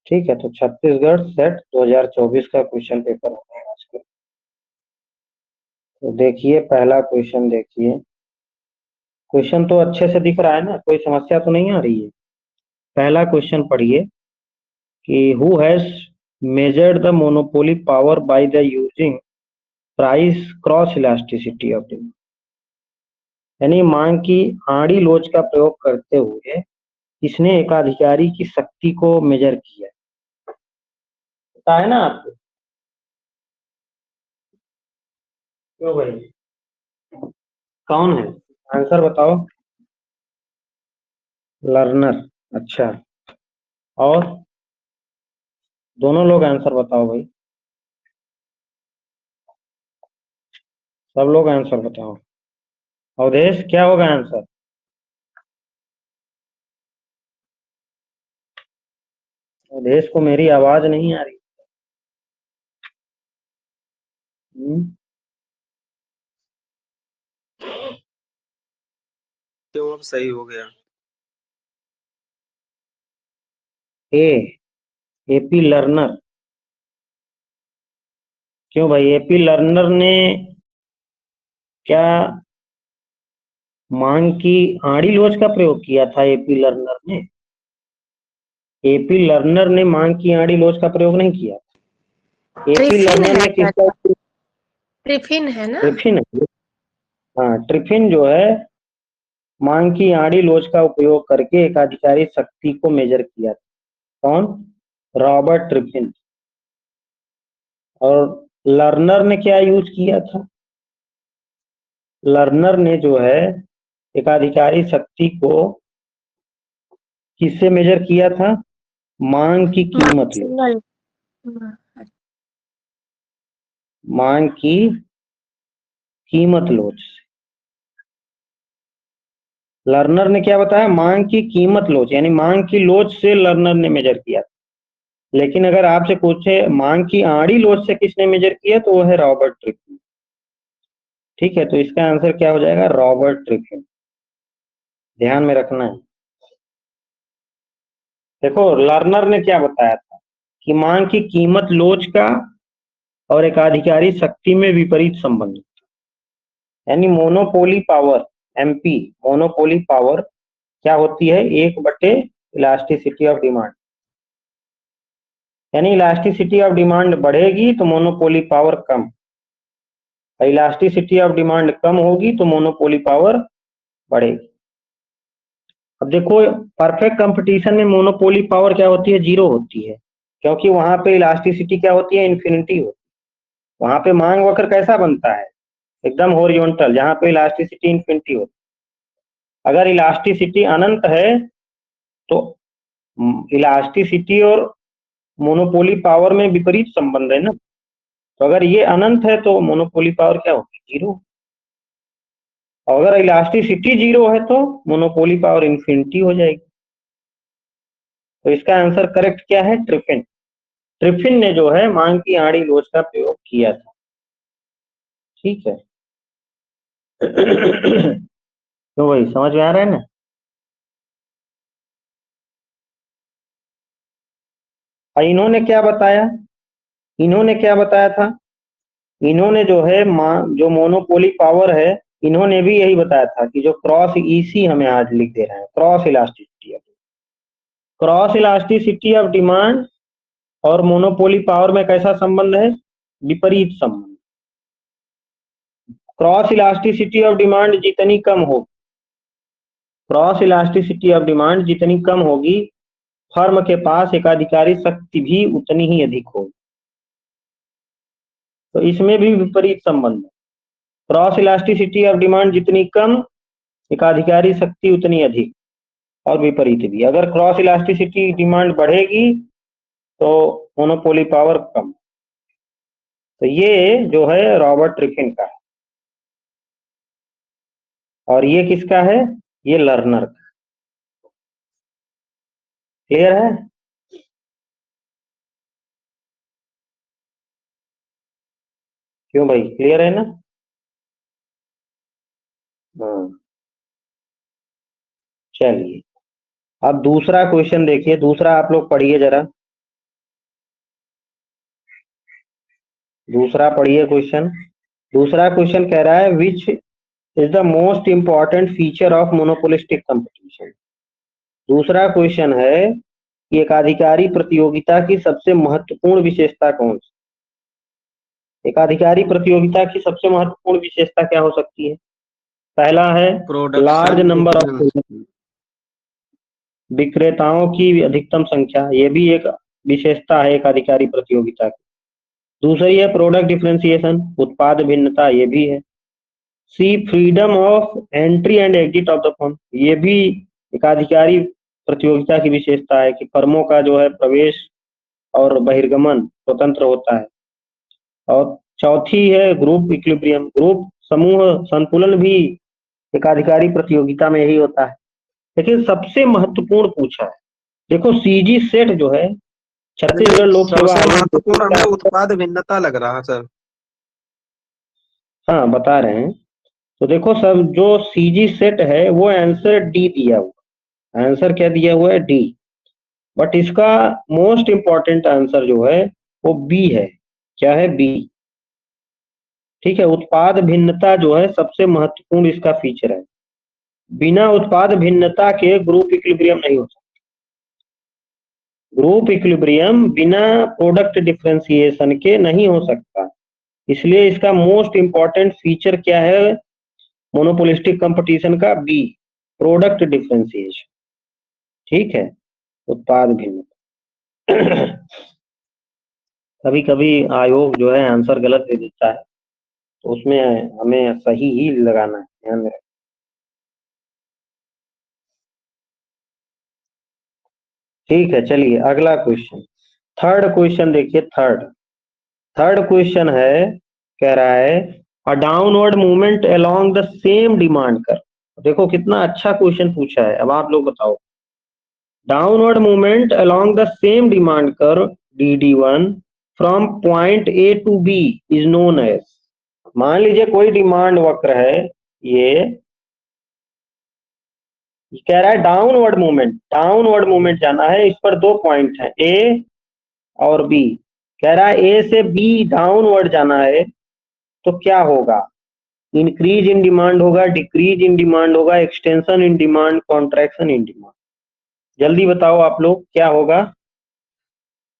ठीक है, तो छत्तीसगढ़ सेट 2024 का क्वेश्चन पेपर होगा आज का। तो देखिए पहला क्वेश्चन, देखिए क्वेश्चन तो अच्छे से दिख रहा है ना, कोई समस्या तो नहीं आ रही है। पहला क्वेश्चन पढ़िए कि who has measured the monopoly power by the using price cross elasticity of demand. यानी मांग की आड़ी लोच का प्रयोग करते हुए इसने एकाधिकारी की शक्ति को मेजर किया। पता है ना आपको? क्यों भाई, कौन है? आंसर बताओ। लर्नर। अच्छा, और दोनों लोग आंसर बताओ भाई, सब लोग आंसर बताओ। अवधेश, क्या होगा आंसर? अवधेश को मेरी आवाज नहीं आ रही। हम्म, क्यों, अब सही हो गया। ए, एपी लर्नर। क्यों भाई, एपी लर्नर ने क्या मांग की आड़ी लोच का प्रयोग किया था? एपी लर्नर ने, एपी लर्नर ने मांग की आड़ी लोच का प्रयोग नहीं किया। एपी ट्रिफिन लर्नर है ने शायद, किसका? ट्रिफिन है ना। ट्रिफिन है। हाँ, ट्रिफिन जो है मांग की आड़ी लोच का उपयोग करके एकाधिकारी शक्ति को मेजर किया था। कौन? रॉबर्ट ट्रिफिन। और लर्नर ने क्या यूज किया था? लर्नर ने जो है एकाधिकारी शक्ति को किससे मेजर किया था? मांग की कीमत लो, सिंगल। मांग की कीमत लोच से। लर्नर ने क्या बताया? मांग की कीमत लोच, यानी मांग की लोच से लर्नर ने मेजर किया। लेकिन अगर आपसे पूछे मांग की आड़ी लोच से किसने मेजर किया, तो वो है रॉबर्ट ट्रिफिन। ठीक है, तो इसका आंसर क्या हो जाएगा? रॉबर्ट ट्रिफिन। ध्यान में रखना है। देखो लर्नर ने क्या बताया था कि मांग की कीमत लोच का और एकाधिकारी शक्ति में विपरीत संबंध, यानी monopoly power, MP, monopoly power क्या होती है? 1/, इलास्टिसिटी ऑफ डिमांड। यानी इलास्टिसिटी ऑफ डिमांड बढ़ेगी तो मोनोपोली पावर कम, इलास्टिसिटी ऑफ डिमांड कम होगी तो मोनोपोली पावर बढ़ेगी। अब देखो परफेक्ट कंपटीशन में मोनोपोली पावर क्या होती है? जीरो होती है, क्योंकि वहां पे इलास्टिसिटी क्या होती है? इन्फिनिटी होती है। वहां पे मांग वक्र कैसा बनता है? एकदम हॉरिजॉन्टल, जहां पे इलास्टिसिटी इन्फिनिटी होती है। अगर इलास्टिसिटी अनंत है तो इलास्टिसिटी और मोनोपोली पावर में विपरीत संबंध है ना। तो अगर ये अनंत है तो मोनोपोली पावर क्या होगी? जीरो। और अगर इलास्टिसिटी जीरो है तो मोनोपोली पावर इन्फिनिटी हो जाएगी। तो इसका आंसर करेक्ट क्या है? ट्रिफिन। ट्रिफिन ने जो है मांग की आड़ी लोच का प्रयोग किया था। ठीक है। तो भाई समझ में आ रहा है ना? और इन्होंने क्या बताया? इन्होंने क्या बताया था? इन्होंने जो है जो मोनोपोली पावर है, इन्होंने भी यही बताया था कि जो क्रॉस ईसी हमें आज लिख दे रहे हैं, cross elasticity, cross elasticity of demand और मोनोपोली पावर में कैसा संबंध है? विपरीत संबंध। क्रॉस इलास्टिसिटी ऑफ डिमांड जितनी कम हो, क्रॉस इलास्टिसिटी ऑफ डिमांड जितनी कम होगी, फर्म के पास एकाधिकारी शक्ति भी उतनी ही अधिक होगी। तो इसमें भी विपरीत संबंध है। क्रॉस इलास्टिसिटी ऑफ डिमांड जितनी कम, एकाधिकारी शक्ति उतनी अधिक, और विपरीत भी। अगर क्रॉस इलास्टिसिटी डिमांड बढ़ेगी तो मोनोपोली पावर कम। तो ये जो है रॉबर्ट ट्रिफिन का है, और ये किसका है? ये लर्नर का। क्लियर है? क्यों भाई, क्लियर है ना? हाँ, चलिए अब दूसरा क्वेश्चन देखिए। दूसरा आप लोग पढ़िए जरा। दूसरा पढ़िए क्वेश्चन। दूसरा क्वेश्चन कह रहा है which is the most important feature of monopolistic competition. दूसरा क्वेश्चन है कि एकाधिकारी प्रतियोगिता की सबसे महत्वपूर्ण विशेषता कौन सी। एकाधिकारी प्रतियोगिता की सबसे महत्वपूर्ण विशेषता क्या हो सकती है? पहला है large production number of difference. विक्रेताओं की अधिकतम संख्या, ये भी एक विशेषता है एकाधिकारी प्रतियोगिता की। दूसरी है प्रोडक्ट डिफरेंशिएशन, उत्पाद भिन्नता, ये भी है। C freedom of entry and exit of the firm, ये भी एकाधिकारी प्रतियोगिता की विशेषता है कि फर्मों का जो है प्रवेश और बहिर्गमन स्वतंत्र होता है। और चौथी है ग्रुप इक्विलिब्रियम, ग्रुप समूह संतुलन भी एकाधिकारी प्रतियोगिता में ही होता है। लेकिन सबसे महत्वपूर्ण पूछा है, देखो सीजी सेट जो है छत्तीसगढ़ लोक सेवा सबसे आयोग, महत्वपूर्ण हमें उत्पाद भिन्नता लग रहा सर। हाँ बता रहे हैं। तो देखो सब जो सीजी सेट है वो आंसर डी दिया हुआ, आंसर क्या दिया हुआ है? डी। बट इसका मोस्ट इंपॉर्टेंट आंसर जो है वो बी है। क्या है? बी। ठीक है, उत्पाद भिन्नता जो है सबसे महत्वपूर्ण इसका फीचर है। बिना उत्पाद भिन्नता के ग्रुप इक्विलिब्रियम नहीं हो सकता। ग्रुप इक्विलिब्रियम बिना प्रोडक्ट डिफरेंशिएशन के नहीं हो सकता। इसलिए इसका मोस्ट इंपॉर्टेंट फीचर क्या है मोनोपोलिस्टिक कंपटीशन का? B, product differentiation. ठीक है, उत्पाद भिन्नता। कभी कभी आयोग जो है आंसर गलत दे देता है, तो उसमें हमें सही ही लगाना है, ध्यान में रखें। ठीक है, चलिए अगला क्वेश्चन, थर्ड क्वेश्चन देखिए। थर्ड क्वेश्चन है, कह रहा है a downward movement along the same demand कर। देखो कितना अच्छा क्वेश्चन पूछा है। अब आप लोग बताओ, downward movement along the same demand curve DD1 from point A to B is known as. मान लीजिए कोई डिमांड वक्र है, ये कह रहा है डाउनवर्ड मूवमेंट जाना है। इस पर दो पॉइंट है ए और बी। कह रहा है ए से बी डाउनवर्ड जाना है तो क्या होगा? इंक्रीज इन डिमांड होगा, डिक्रीज इन डिमांड होगा, extension in demand, contraction in demand. जल्दी बताओ आप लोग क्या होगा?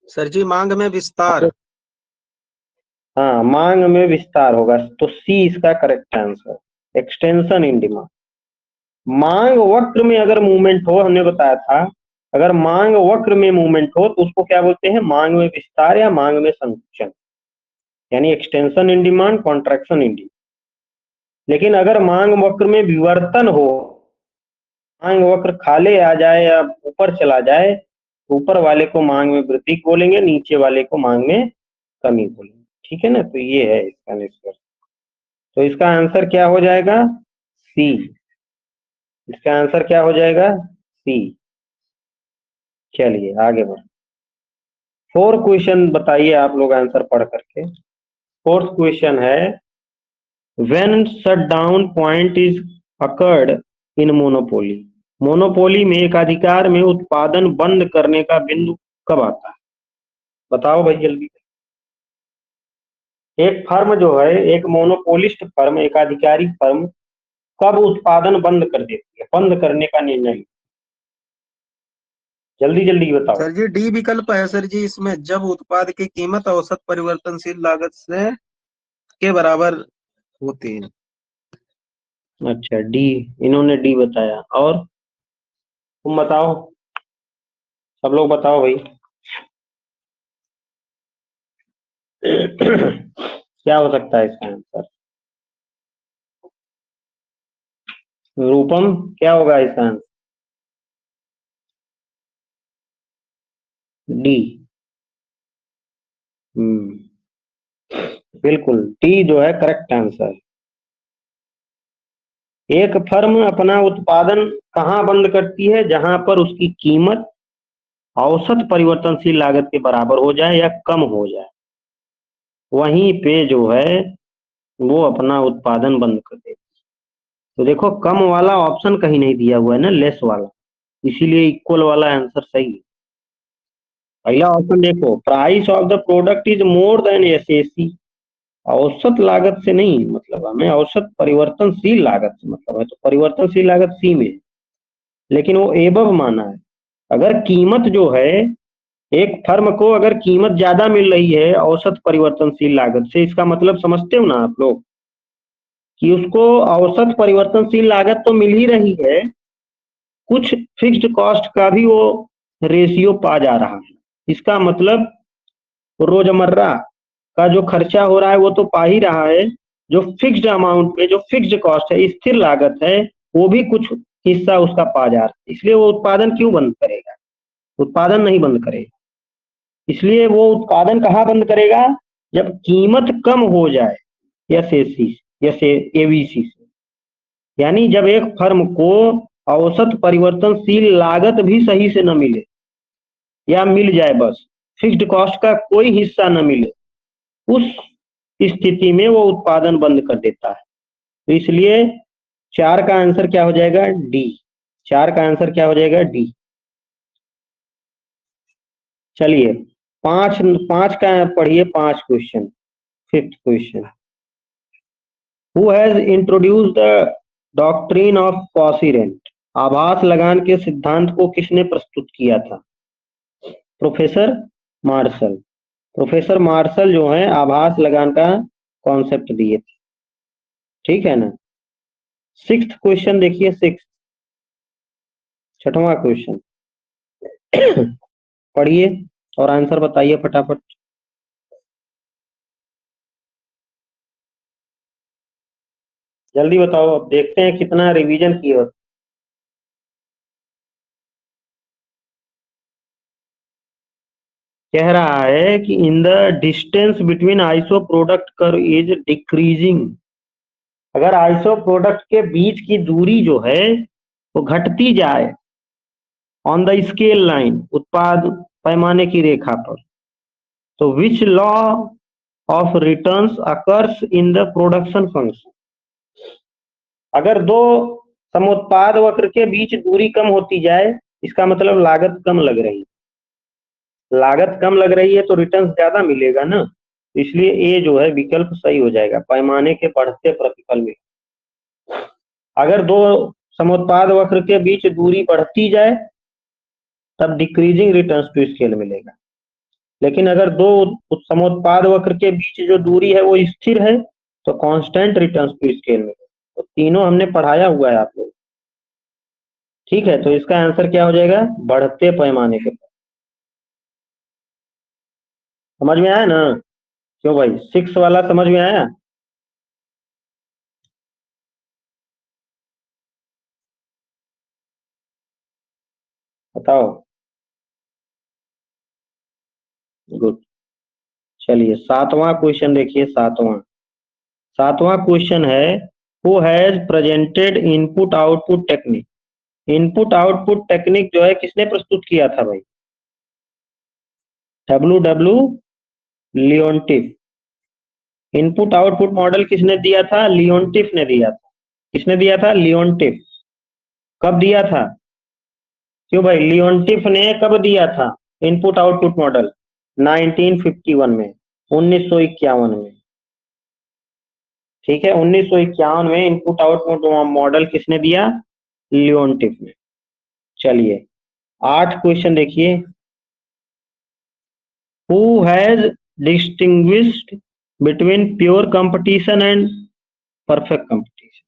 सर जी मांग में विस्तार। हाँ, मांग में विस्तार होगा, तो सी इसका correct answer, extension in demand. मांग वक्र में अगर मूवमेंट हो, हमने बताया था अगर मांग वक्र में मूवमेंट हो तो उसको क्या बोलते हैं? मांग में विस्तार या मांग में संकुचन, यानी extension in demand, contraction in demand. लेकिन अगर मांग वक्र में विवर्तन हो, मांग वक्र खाले आ जाए या ऊपर चला जाए, तो ऊपर वाले को मांग में वृद्धि बोलेंगे, नीचे वाले को मांग में कमी बोलेंगे। ठीक है ना, तो ये है इसका निष्कर्ष। तो इसका आंसर क्या हो जाएगा? सी। इसका आंसर क्या हो जाएगा? सी। चलिए आगे बढ़। फोर्थ क्वेश्चन बताइए आप लोग आंसर पढ़ करके। फोर्थ क्वेश्चन है when shut down point is occurred in monopoly. Monopoly में एकाधिकार में उत्पादन बंद करने का बिंदु कब आता है? बताओ भाई जल्दी। एक फर्म जो है, एक मोनोपोलिस्ट फर्म, एकाधिकारी फर्म कब उत्पादन बंद कर देती है, बंद करने का निर्णय? जल्दी जल्दी बताओ। सर जी डी विकल्प है सर जी इसमें, जब उत्पाद की कीमत औसत परिवर्तनशील लागत से के बराबर होती है। अच्छा, डी, इन्होंने डी बताया। और तुम बताओ, सब लोग बताओ भाई। क्या हो सकता है इसका आंसर? रूपम, क्या होगा इसका आंसर? डी। बिल्कुल, डी जो है करेक्ट आंसर। एक फर्म अपना उत्पादन कहाँ बंद करती है? जहां पर उसकी कीमत औसत परिवर्तनशील लागत के बराबर हो जाए या कम हो जाए, वहीं पे जो है वो अपना उत्पादन बंद कर देती है। तो देखो कम वाला ऑप्शन कहीं नहीं दिया हुआ है ना, लेस वाला, इसीलिए इक्वल वाला आंसर सही है। पहला ऑप्शन देखो, price of the product is more than SSC, औसत लागत से नहीं मतलब, हमें औसत परिवर्तनशील लागत से मतलब है, तो परिवर्तनशील लागत सी में, लेकिन वो एबव माना है। अगर कीमत जो है, एक फर्म को अगर कीमत ज्यादा मिल रही है औसत परिवर्तनशील लागत से, इसका मतलब समझते हो ना आप लोग कि उसको औसत परिवर्तनशील लागत तो मिल ही रही है, कुछ फिक्स्ड कॉस्ट का भी वो रेशियो पा जा रहा है। इसका मतलब रोजमर्रा का जो खर्चा हो रहा है वो तो पा ही रहा है, जो फिक्स्ड अमाउंट पे जो फिक्स्ड कॉस्ट है, स्थिर लागत है, वो भी कुछ हिस्सा उसका पा जा रहा है। इसलिए वो उत्पादन क्यों बंद करेगा? उत्पादन नहीं बंद करेगा। इसलिए वो उत्पादन कहाँ बंद करेगा? जब कीमत कम हो जाए एसएसी जैसे एबीसी से, यानी जब एक फर्म को औसत परिवर्तनशील लागत भी सही से न मिले, या मिल जाए बस फिक्स्ड कॉस्ट का कोई हिस्सा न मिले, उस स्थिति में वो उत्पादन बंद कर देता है। तो इसलिए 4 का आंसर क्या हो जाएगा? डी। 4 का आंसर क्या हो जाएगा? डी। चलिए 5 का पढ़िए, 5 question. 5th question, who has introduced the doctrine of Cauchy rent? आभास लगान के सिद्धांत को किसने प्रस्तुत किया था? Professor martial. प्रोफेसर मार्शल जो है आभास लगान का कॉन्सेप्ट दिए थे, ठीक है ना। 6th क्वेश्चन देखिए, 6वां क्वेश्चन पढ़िए और आंसर बताइए फटाफट। जल्दी बताओ, अब देखते हैं कितना रिवीजन किए हो। कह रहा है कि in the distance between iso product curve is decreasing. अगर आइसो प्रोडक्ट के बीच की दूरी जो है वो घटती जाए ऑन द स्केल लाइन, उत्पाद पैमाने की रेखा पर, तो which law of returns occurs in the production function? अगर दो समोत्पाद वक्र के बीच दूरी कम होती जाए, इसका मतलब लागत कम लग रही है। लागत कम लग रही है तो रिटर्न ज्यादा मिलेगा ना, इसलिए ए जो है विकल्प सही हो जाएगा, पैमाने के बढ़ते प्रतिफल में। अगर दो समोत्पाद वक्र के बीच दूरी बढ़ती जाए तब डिक्रीजिंग रिटर्न्स टू स्केल मिलेगा, लेकिन अगर दो समोत्पाद वक्र के बीच जो दूरी है वो स्थिर है तो कांस्टेंट रिटर्न्स टू स्केल मिलेगा। तो तीनों हमने पढ़ाया हुआ है आप लोग, ठीक है। तो इसका आंसर क्या हो जाएगा? बढ़ते पैमाने के। समझ में आया ना? क्यों भाई, 6 वाला समझ में आया? बताओ। गुड। चलिए 7वां क्वेश्चन देखिए, 7वां क्वेश्चन है, who has presented input output technique? Input output technique जो है किसने प्रस्तुत किया था भाई? डब्ल्यू लियोनटिफ। इनपुट आउटपुट मॉडल किसने दिया था? लियोनटिफ ने दिया था। किसने दिया था? लियोनटिफ। कब दिया था? क्यों भाई, लियोनटिफ ने कब दिया था इनपुट आउटपुट मॉडल? 1951 में, 1951 में, ठीक है। 1951 में इनपुट आउटपुट मॉडल किसने दिया? लियोनटिफ ने। चलिए 8 क्वेश्चन देखिए, who has distinguished between pure competition and perfect competition?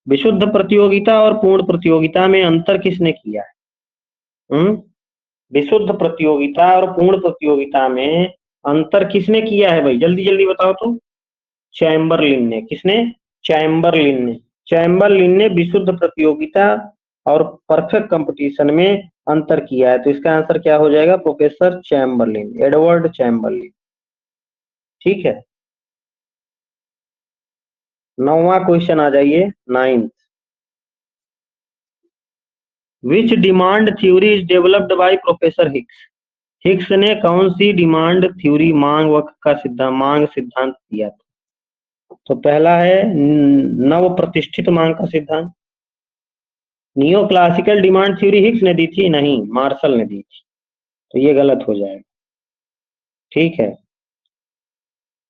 विशुद्ध प्रतियोगिता और पूर्ण प्रतियोगिता में अंतर किसने किया है? विशुद्ध प्रतियोगिता और पूर्ण प्रतियोगिता में अंतर किसने किया है भाई? जल्दी जल्दी बताओ तो। चैम्बरलिन ने। किसने? चैम्बरलिन ने। चैम्बरलिन ने विशुद्ध प्रतियोगिता और परफेक्ट कंपटीशन में अंतर किया है। तो इसका आंसर क्या हो जाएगा? प्रोफेसर चैम्बरलिन, एडवर्ड चैम्बरलिन, ठीक है। 9वां क्वेश्चन आ जाइए, 9th। Which demand theory is developed by professor Hicks? Hicks ने कौन सी डिमांड थ्योरी, मांग वक्र का सिद्धांत, मांग सिद्धांत दिया था? तो पहला है नव प्रतिष्ठित मांग का सिद्धांत। Neo classical demand theory Hicks ने दी थी? नहीं, मार्शल ने दी थी, तो ये गलत हो जाएगा, ठीक है।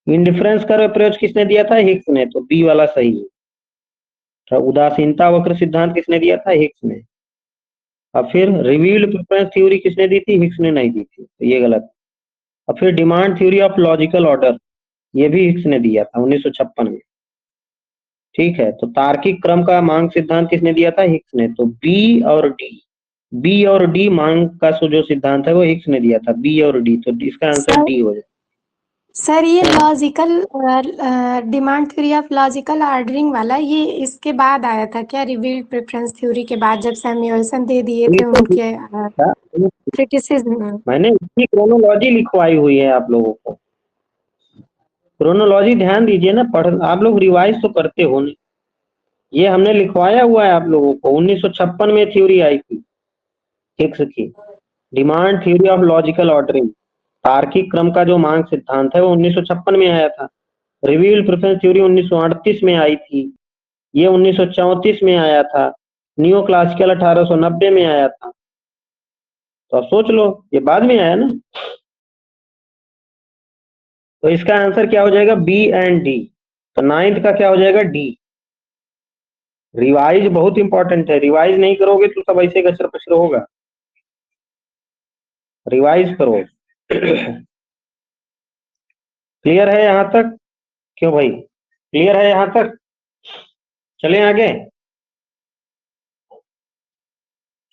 इंडिफरेंस कर्व अप्रोच किसने दिया था? हिक्स ने, तो बी वाला सही है। तो उदासीनता वक्र सिद्धांत किसने दिया था? हिक्स ने। अब फिर रिवील्ड प्रेफरेंस थ्योरी किसने दी थी? हिक्स ने नहीं दी थी, तो ये गलत। अब फिर demand theory of logical order, ये भी हिक्स ने दिया था 1956 में। ठीक है, तो तार्किक क्रम का मांग सिद्धांत किसने दिया था? हिक्स ने। तो बी और डी मांग का जो सिद्धांत है वो हिक्स ने दिया था, बी और डी, तो इसका आंसर डी हो जाए। सर ये logical demand theory of logical ordering वाला, ये इसके बाद आया था क्या? रिवील्ड प्रेफरेंस थ्योरी के बाद जब सैमुअल्सन दे दिए थे उनके क्रिटिसिज्म। मैंने इसकी क्रोनोलॉजी लिखवाई हुई है आप लोगों को। क्रोनोलॉजी ध्यान दीजिए ना, पढ़ आप लोग रिवाइज तो करते हो नहीं। ये हमने लिखवाया हुआ है आप लोगों को। 1956 में थ्योरी आई थी हिक्स की, demand theory of logical ordering, तार्किक क्रम का जो मांग सिद्धांत है वो 1956 में आया था। रिवील्ड प्रेफरेंस थ्योरी 1938 में आई थी, ये 1934 में आया था। न्यू क्लासिकल 1890 में आया था। तो अब सोच लो, ये बाद में आया ना। तो इसका आंसर क्या हो जाएगा? B and D. तो 9th का क्या हो जाएगा? डी। रिवाइज बहुत इंपॉर्टेंट है, रिवाइज नहीं करोगे तो सब ऐसे गचर पचर होगा। रिवाइज करो। क्लियर है यहां तक? क्यों भाई, क्लियर है यहां तक? चलें आगे।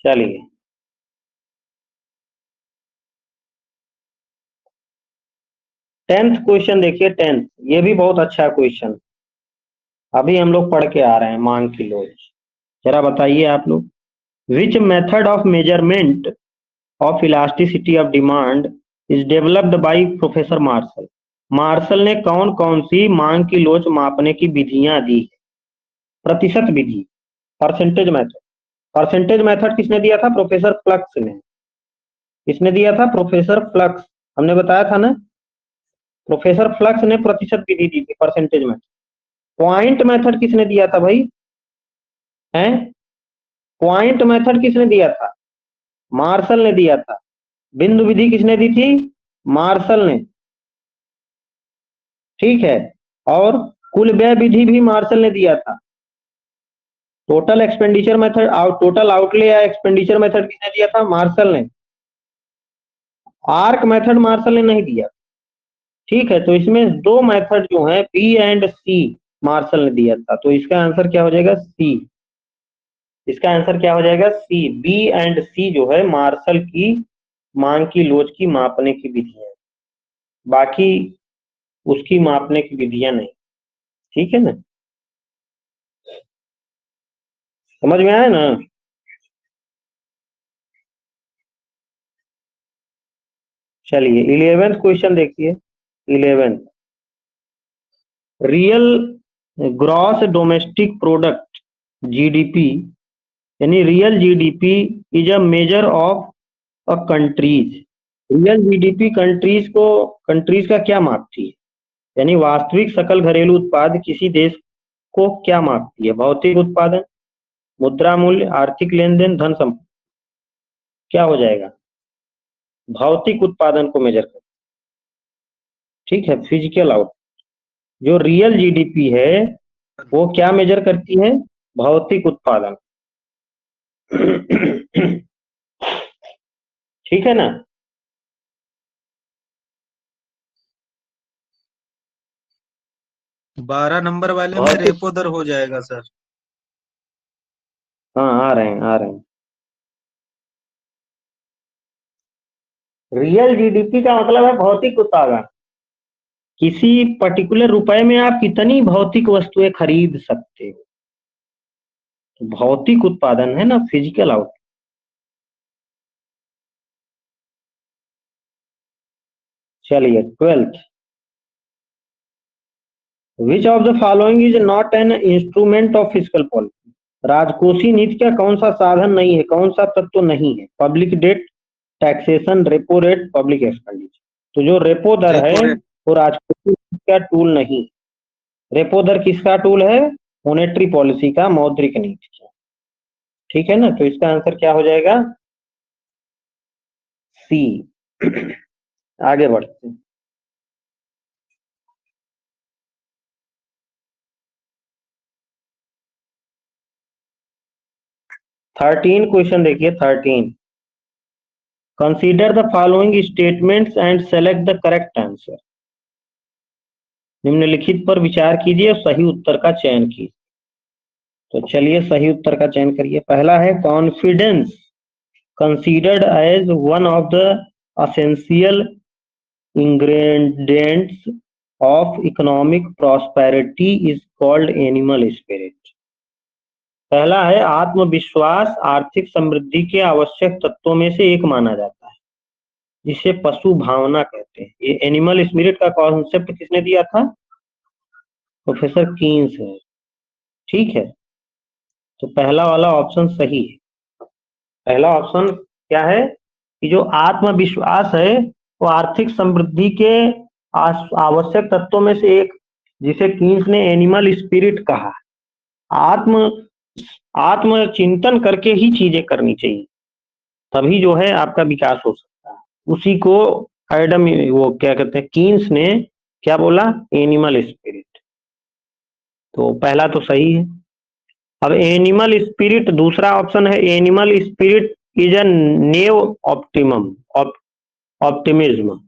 चलिए, 10th क्वेश्चन देखिए। 10th, ये भी बहुत अच्छा क्वेश्चन, अभी हम लोग पढ़ के आ रहे हैं मांग की लोच। जरा बताइए आप लोग, which method of measurement of elasticity of demand is developed by professor Marshall. Marshall ने कौन कौन सी मांग की लोच मापने की विधियां दी? प्रतिशत विधि, परसेंटेज मेथड। परसेंटेज मेथड किसने दिया था? प्रोफेसर फ्लक्स ने। किसने दिया था? Professor flux. हमने बताया था ना, प्रोफेसर फ्लक्स ने प्रतिशत विधि दी थी, परसेंटेज मेथड। पॉइंट मेथड किसने दिया था भाई? हैं, पॉइंट मेथड किसने दिया था? मार्शल ने दिया था। बिंदु विधि किसने दी थी? मार्शल ने। ठीक है, और कुल व्यय विधि भी मार्शल ने दिया था। Total expenditure method, total outlay या एक्सपेंडिचर मेथड किसने दिया था? मार्शल ने। आर्क मेथड मार्शल ने नहीं दिया। ठीक है, तो इसमें दो मेथड जो है बी एंड सी मार्शल ने दिया था, तो इसका आंसर क्या हो जाएगा? सी। इसका आंसर क्या हो जाएगा? सी। बी एंड सी जो है मार्शल की मांग की लोच की मापने की विधियां, बाकी उसकी मापने की विधियां नहीं। ठीक है ना, समझ में आया ना? चलिए 11th क्वेश्चन देखिए। 11th, real gross domestic product, GDP, यानी real GDP is a measure of a country's. Real GDP countries का क्या मापती है? यानी वास्तविक सकल घरेलू उत्पाद किसी देश को क्या मापती है? भौतिक उत्पादन, मुद्रा मूल्य, आर्थिक लेन देन, धन संपत्ति। क्या हो जाएगा? भौतिक उत्पादन को मेजर कर। ठीक है, फिजिकल आउट। जो रियल जीडीपी है वो क्या मेजर करती है? भौतिक उत्पादन। ठीक है ना? 12 नंबर वाले में भौतिक, रेपो दर हो जाएगा सर। हाँ आ रहे हैं, आ रहे हैं। रियल जीडीपी का मतलब है भौतिक उत्पादन। किसी पर्टिकुलर रुपए में आप कितनी भौतिक वस्तुएं खरीद सकते हो, तो भौतिक उत्पादन है ना, फिजिकल आउट। चलिए 12th, which of the following is not an instrument of physical policy. राजकोषीय नीति का कौन सा साधन नहीं है, कौन सा तत्व नहीं है? Public debt, taxation, repo rate, public expenditure. तो जो रेपो दर है रेपो रेट। वो राजकोषीय नीति का टूल नहीं। रेपो दर किसका टूल है? मॉनेटरी पॉलिसी का, मौद्रिक नीति का। ठीक है ना, तो इसका आंसर क्या हो जाएगा? सी। आगे बढ़ते हैं। 13 क्वेश्चन देखिए 13। Consider the following statements and select the correct answer. निम्नलिखित पर विचार कीजिए और सही उत्तर का चयन कीजिए। तो चलिए सही उत्तर का चयन करिए। पहला है confidence considered as one of the essential ingredients of economic prosperity is called animal spirit। पहला है आत्मविश्वास आर्थिक समृद्धि के आवश्यक तत्वों में से एक माना जाता है, जिसे पशु भावना कहते हैं। ये एनिमल स्पिरिट का कॉन्सेप्ट किसने दिया था? प्रोफेसर कीन्स है। ठीक है, तो पहला वाला ऑप्शन सही है। पहला ऑप्शन क्या है कि जो आत्मविश्वास है वो आर्थिक समृद्धि के आवश्यक तत्वों में से एक, जिसे कीन्स ने एनिमल स्पिरिट कहा। आत्म चिंतन करके ही चीजें करनी चाहिए, तभी जो है आपका विकास हो सकता है। उसी को एडम वो क्या कहते हैं, कीन्स ने क्या बोला? Animal spirit. तो पहला तो सही है। अब एनिमल स्पिरिट, दूसरा ऑप्शन है animal spirit is a naive optimism,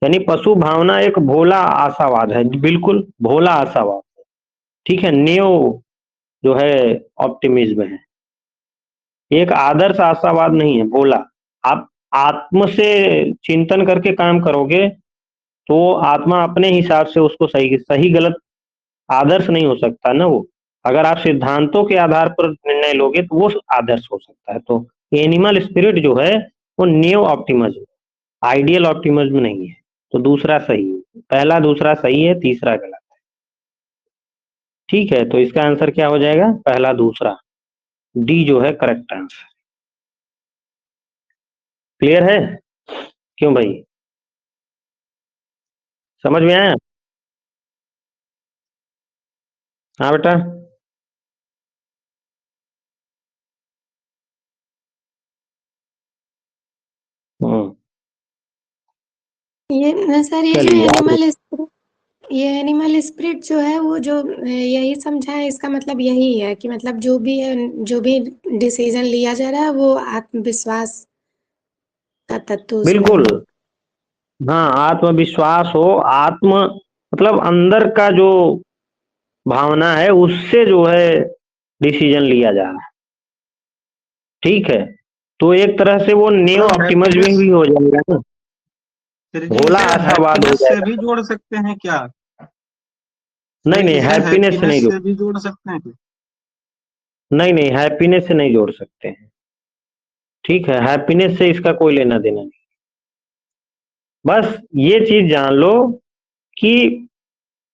यानी पशु भावना एक भोला आशावाद है। बिल्कुल भोला आशावाद है। ठीक है, नेव जो है ऑप्टिमिज्म है, एक आदर्श आशावाद नहीं है, भोला। आप आत्म से चिंतन करके काम करोगे तो आत्मा अपने हिसाब से उसको सही गलत आदर्श नहीं हो सकता ना वो। अगर आप सिद्धांतों के आधार पर निर्णय लोगे तो वो आदर्श हो सकता है। तो एनिमल स्पिरिट जो है वो न्यू ऑप्टिमिज्म, आइडियल ऑप्टिमिज्म नहीं है। तो दूसरा सही है। पहला दूसरा सही है, तीसरा गलत है। ठीक है, तो इसका आंसर क्या हो जाएगा? पहला दूसरा, डी जो है करेक्ट आंसर। क्लियर है? क्यों भाई, समझ में आया? हाँ बेटा। हम्म, ये सर ये जो चलिए आगे। एनिमल स्पिरिट जो है वो जो यही समझा है, इसका मतलब यही है कि मतलब जो भी है, जो भी डिसीजन लिया जा रहा है वो आत्मविश्वास का तत्व उसमें बिल्कुल, हो। हाँ, आत्मविश्वास हो, आत्म मतलब अंदर का जो भावना है उससे जो है डिसीजन लिया जा रहा है। ठीक है, तो एक तरह से वो न्यू मतलब ऑप्टिमिज्म हैप्पीनेस, भी हो जाएगा ना, सर जी भोला इसे आशावाद हो हैप्पीनेस से जाएगा। भी जोड़ सकते हैं क्या? नहीं सर नहीं, इसे हैप्पीनेस से नहीं हैप्पीनेस जोड़, से भी जोड़ सकते हैं क्या? नहीं नहीं, हैप्पीनेस से नहीं जोड़ सकते हैं। ठीक है, हैप्पीनेस से इसका कोई लेना देना नहीं। बस ये चीज जान लो कि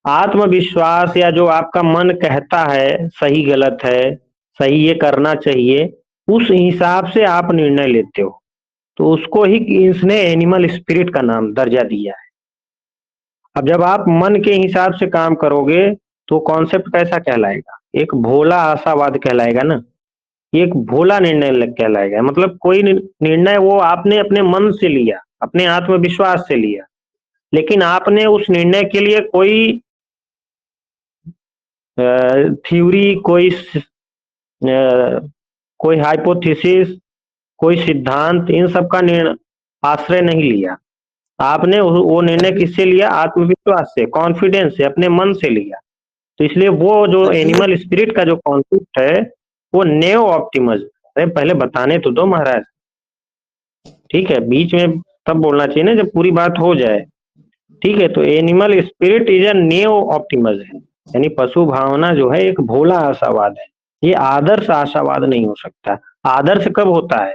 आत्मविश्वास या जो आपका मन कहता है सही गलत है, सही ये करना चाहिए, उस हिसाब से आप निर्णय लेते हो। तो उसको ही इसने एनिमल स्पिरिट का नाम दर्जा दिया है। अब जब आप मन के हिसाब से काम करोगे तो कॉन्सेप्ट कैसा कहलाएगा? एक भोला आशावाद कहलाएगा ना, एक भोला निर्णय कहलाएगा। मतलब कोई निर्णय वो आपने अपने मन से लिया, अपने आत्मविश्वास से लिया, लेकिन आपने उस निर्णय के लिए कोई थ्योरी, कोई हाइपोथेसिस, कोई सिद्धांत, इन सब का आश्रय नहीं लिया। आपने वो निर्णय सर जी, किससे लिया? आत्मविश्वास से, कॉन्फिडेंस से, अपने मन से लिया। तो इसलिए वो जो सर जी एनिमल स्पिरिट का जो कॉन्सेप्ट है वो नेओ ऑप्टिमज्म। अरे पहले बताने तो दो महाराज। ठीक है, बीच में तब बोलना चाहिए ना जब पूरी बात हो जाए। ठीक है, तो एनिमल स्पिरिट इज अ नेओ ऑप्टिमज्म, यानी पशु भावना जो है एक भोला आशावाद है। ये आदर्श आशावाद नहीं हो सकता। आदर्श कब होता है?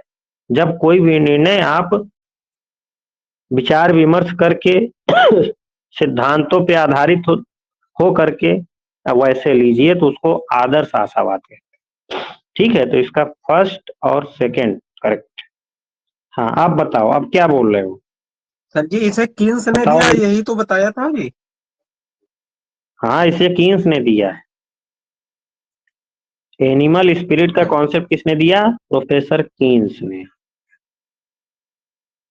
जब कोई भी निर्णय आप विचार विमर्श करके सिद्धांतों पे आधारित हो करके वैसे लीजिए तो उसको आदर्श आशावाद कहते हैं। ठीक है, तो इसका फर्स्ट और सेकंड करेक्ट। हाँ, आप बताओ अब क्या बोल रहे हो? सर जी इसे कीन्स ने बताओ दिया, मेरे। यही तो बताया था अभी। हाँ, इसे कीन्स ने दिया है। एनिमल स्पिरिट का कॉन्सेप्ट किसने दिया? प्रोफेसर कीन्स ने।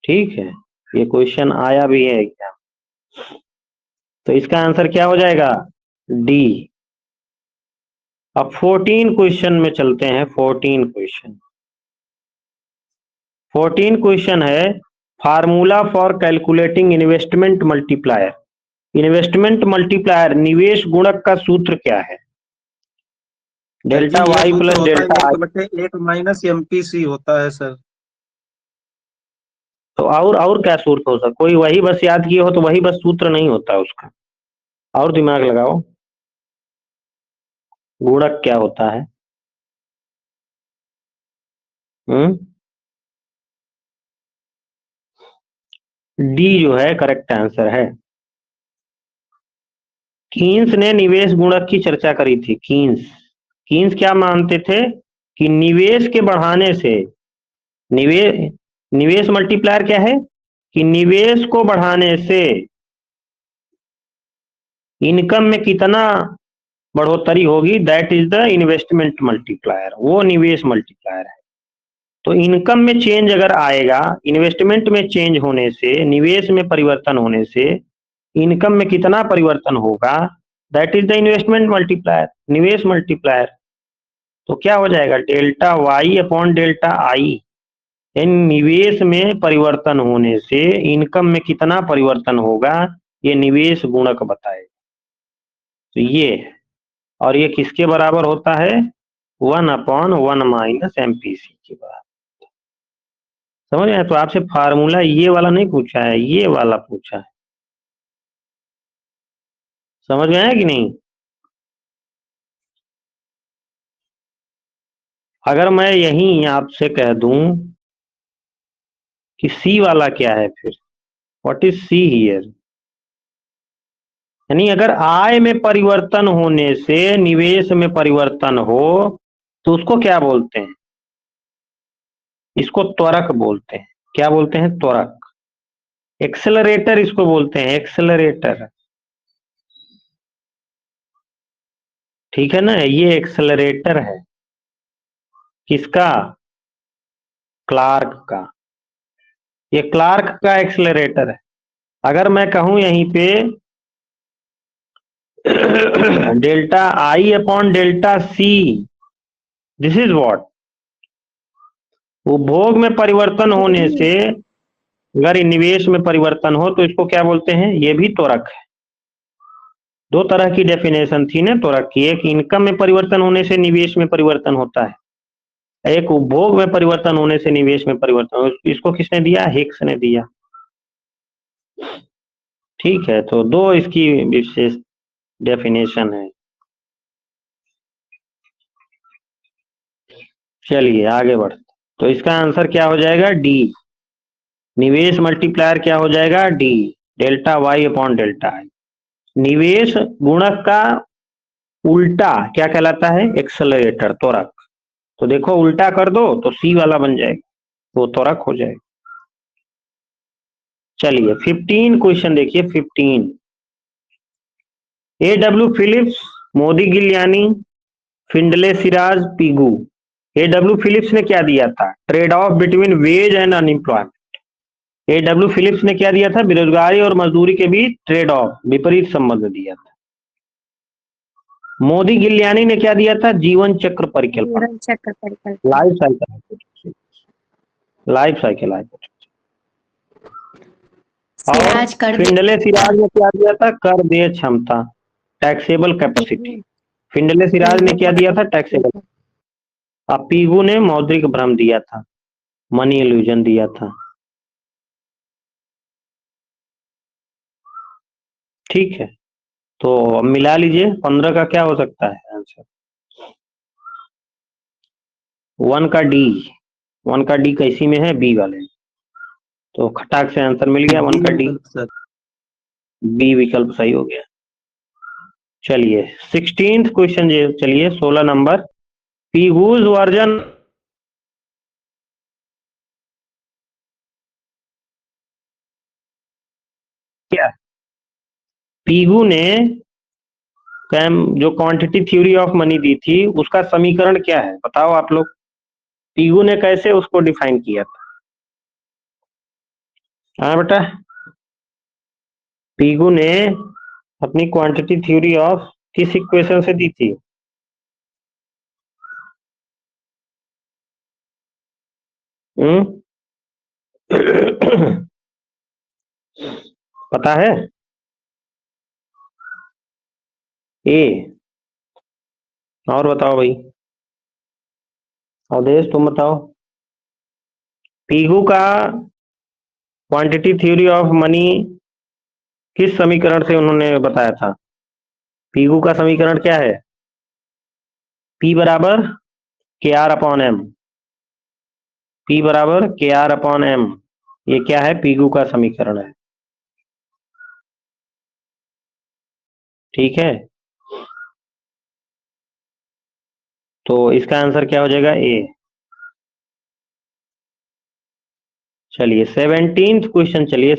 ठीक है, ये क्वेश्चन आया भी है एग्जाम। तो इसका आंसर क्या हो जाएगा? डी। अब 14 क्वेश्चन में चलते हैं। 14 क्वेश्चन, 14 क्वेश्चन है, formula for calculating investment multiplier. Investment multiplier निवेश गुणक का सूत्र क्या है? Delta Y plus delta I. 1/1 minus MPC होता है सर। तो और क्या सूत्र हो सकता? कोई वही बस याद किए हो तो वही बस सूत्र नहीं होता उसका, और दिमाग लगाओ। गुणक क्या होता है? डी जो है करेक्ट आंसर है। कीन्स ने निवेश गुणक की चर्चा करी थी। कीन्स क्या मानते थे कि निवेश के बढ़ाने से, निवेश मल्टीप्लायर क्या है कि निवेश को बढ़ाने से इनकम में कितना बढ़ोतरी होगी, that is the investment multiplier, वो निवेश मल्टीप्लायर है। तो इनकम में चेंज अगर आएगा, इन्वेस्टमेंट में चेंज होने से, निवेश में परिवर्तन होने से इनकम में कितना परिवर्तन होगा, that is the investment multiplier, निवेश मल्टीप्लायर। तो क्या हो जाएगा? Delta Y upon delta I. निवेश में परिवर्तन होने से इनकम में कितना परिवर्तन होगा, ये निवेश गुणक बताएगा। तो ये है, और ये किसके बराबर होता है? 1/1 माइनस MPC के बराबर। समझ आए? तो आपसे फार्मूला ये वाला नहीं पूछा है, ये वाला पूछा है। समझ में आया कि नहीं? अगर मैं यहीं आपसे कह दूं कि सी वाला क्या है, फिर व्हाट इज सी हियर? यानी अगर आय में परिवर्तन होने से निवेश में परिवर्तन हो तो उसको क्या बोलते हैं? इसको त्वरक बोलते हैं। क्या बोलते हैं? त्वरक। एक्सेलरेटर इसको बोलते हैं, एक्सेलरेटर। ठीक है ना? ये एक्सेलरेटर है किसका? क्लार्क का। ये क्लार्क का एक्सेलरेटर है। अगर मैं कहूं यहीं पे delta I upon delta C, this is what? उपभोग में परिवर्तन होने से अगर निवेश में परिवर्तन हो तो इसको क्या बोलते हैं? ये भी त्वरक है। दो तरह की डेफिनेशन थी ना त्वरक की, एक इनकम में परिवर्तन होने से निवेश में परिवर्तन होता है, एक उपभोग में परिवर्तन होने से निवेश में परिवर्तन। इसको किसने दिया? हिक्स ने दिया। ठीक है, तो दो इसकी विशेष डेफिनेशन है। चलिए आगे बढ़ते। तो इसका आंसर क्या हो जाएगा? डी। निवेश मल्टीप्लायर क्या हो जाएगा? D, delta Y upon delta I. निवेश गुणक का उल्टा क्या कहलाता है? एक्सेलरेटर, त्वरक। तो देखो उल्टा कर दो तो सी वाला बन जाएगा, वो त्वरक हो जाएगा। चलिए 15 क्वेश्चन देखिए। 15, A.W. Phillips, Modigliani, Findlay Shirras, Pigou. A.W. Phillips ने क्या दिया था? Trade off between wage and unemployment. A.W. Phillips ने क्या दिया था? बेरोजगारी और मजदूरी के बीच ट्रेड ऑफ, विपरीत संबंध दिया था। मोदी गिलियानी ने क्या दिया था? जीवन चक्र परिकल्पना, लाइफ साइकिल, लाइफ साइकिल। और फिंडले सिराज ने क्या दिया था? कर देय क्षमता, टैक्सेबल कैपेसिटी। फिंडले सिराज ने क्या दिया था? टैक्सेबल। अब पीगू ने मौद्रिक भ्रम दिया था, मनी इल्यूजन दिया था। ठीक है, तो अब मिला लीजिए 15 का क्या हो सकता है आंसर? 1 का डी। 1 का डी कैसी में है? बी वाले। तो खटाक से आंसर मिल गया 1 का डी। बी विकल्प सही हो गया। चलिए 16th क्वेश्चन, चलिए 16 नंबर। पीगूज वर्जन क्या? पीगू ने जो क्वांटिटी थ्योरी ऑफ मनी दी थी उसका समीकरण क्या है? बताओ आप लोग। पीगू ने कैसे उसको डिफाइन किया था? हाँ बेटा, पीगू ने अपनी क्वांटिटी थ्योरी ऑफ किस इक्वेशन से दी थी? पता है? ए। और बताओ भाई, अवधेश तुम बताओ। पीगू का क्वांटिटी थ्योरी ऑफ मनी किस समीकरण से उन्होंने बताया था? पीगू का समीकरण क्या है? पी बराबर के आर अपॉन एम। पी बराबर के आर अपॉन एम, ये क्या है? पीगू का समीकरण है। ठीक है, तो इसका आंसर क्या हो जाएगा? ए। चलिए 17th क्वेश्चन, चलिए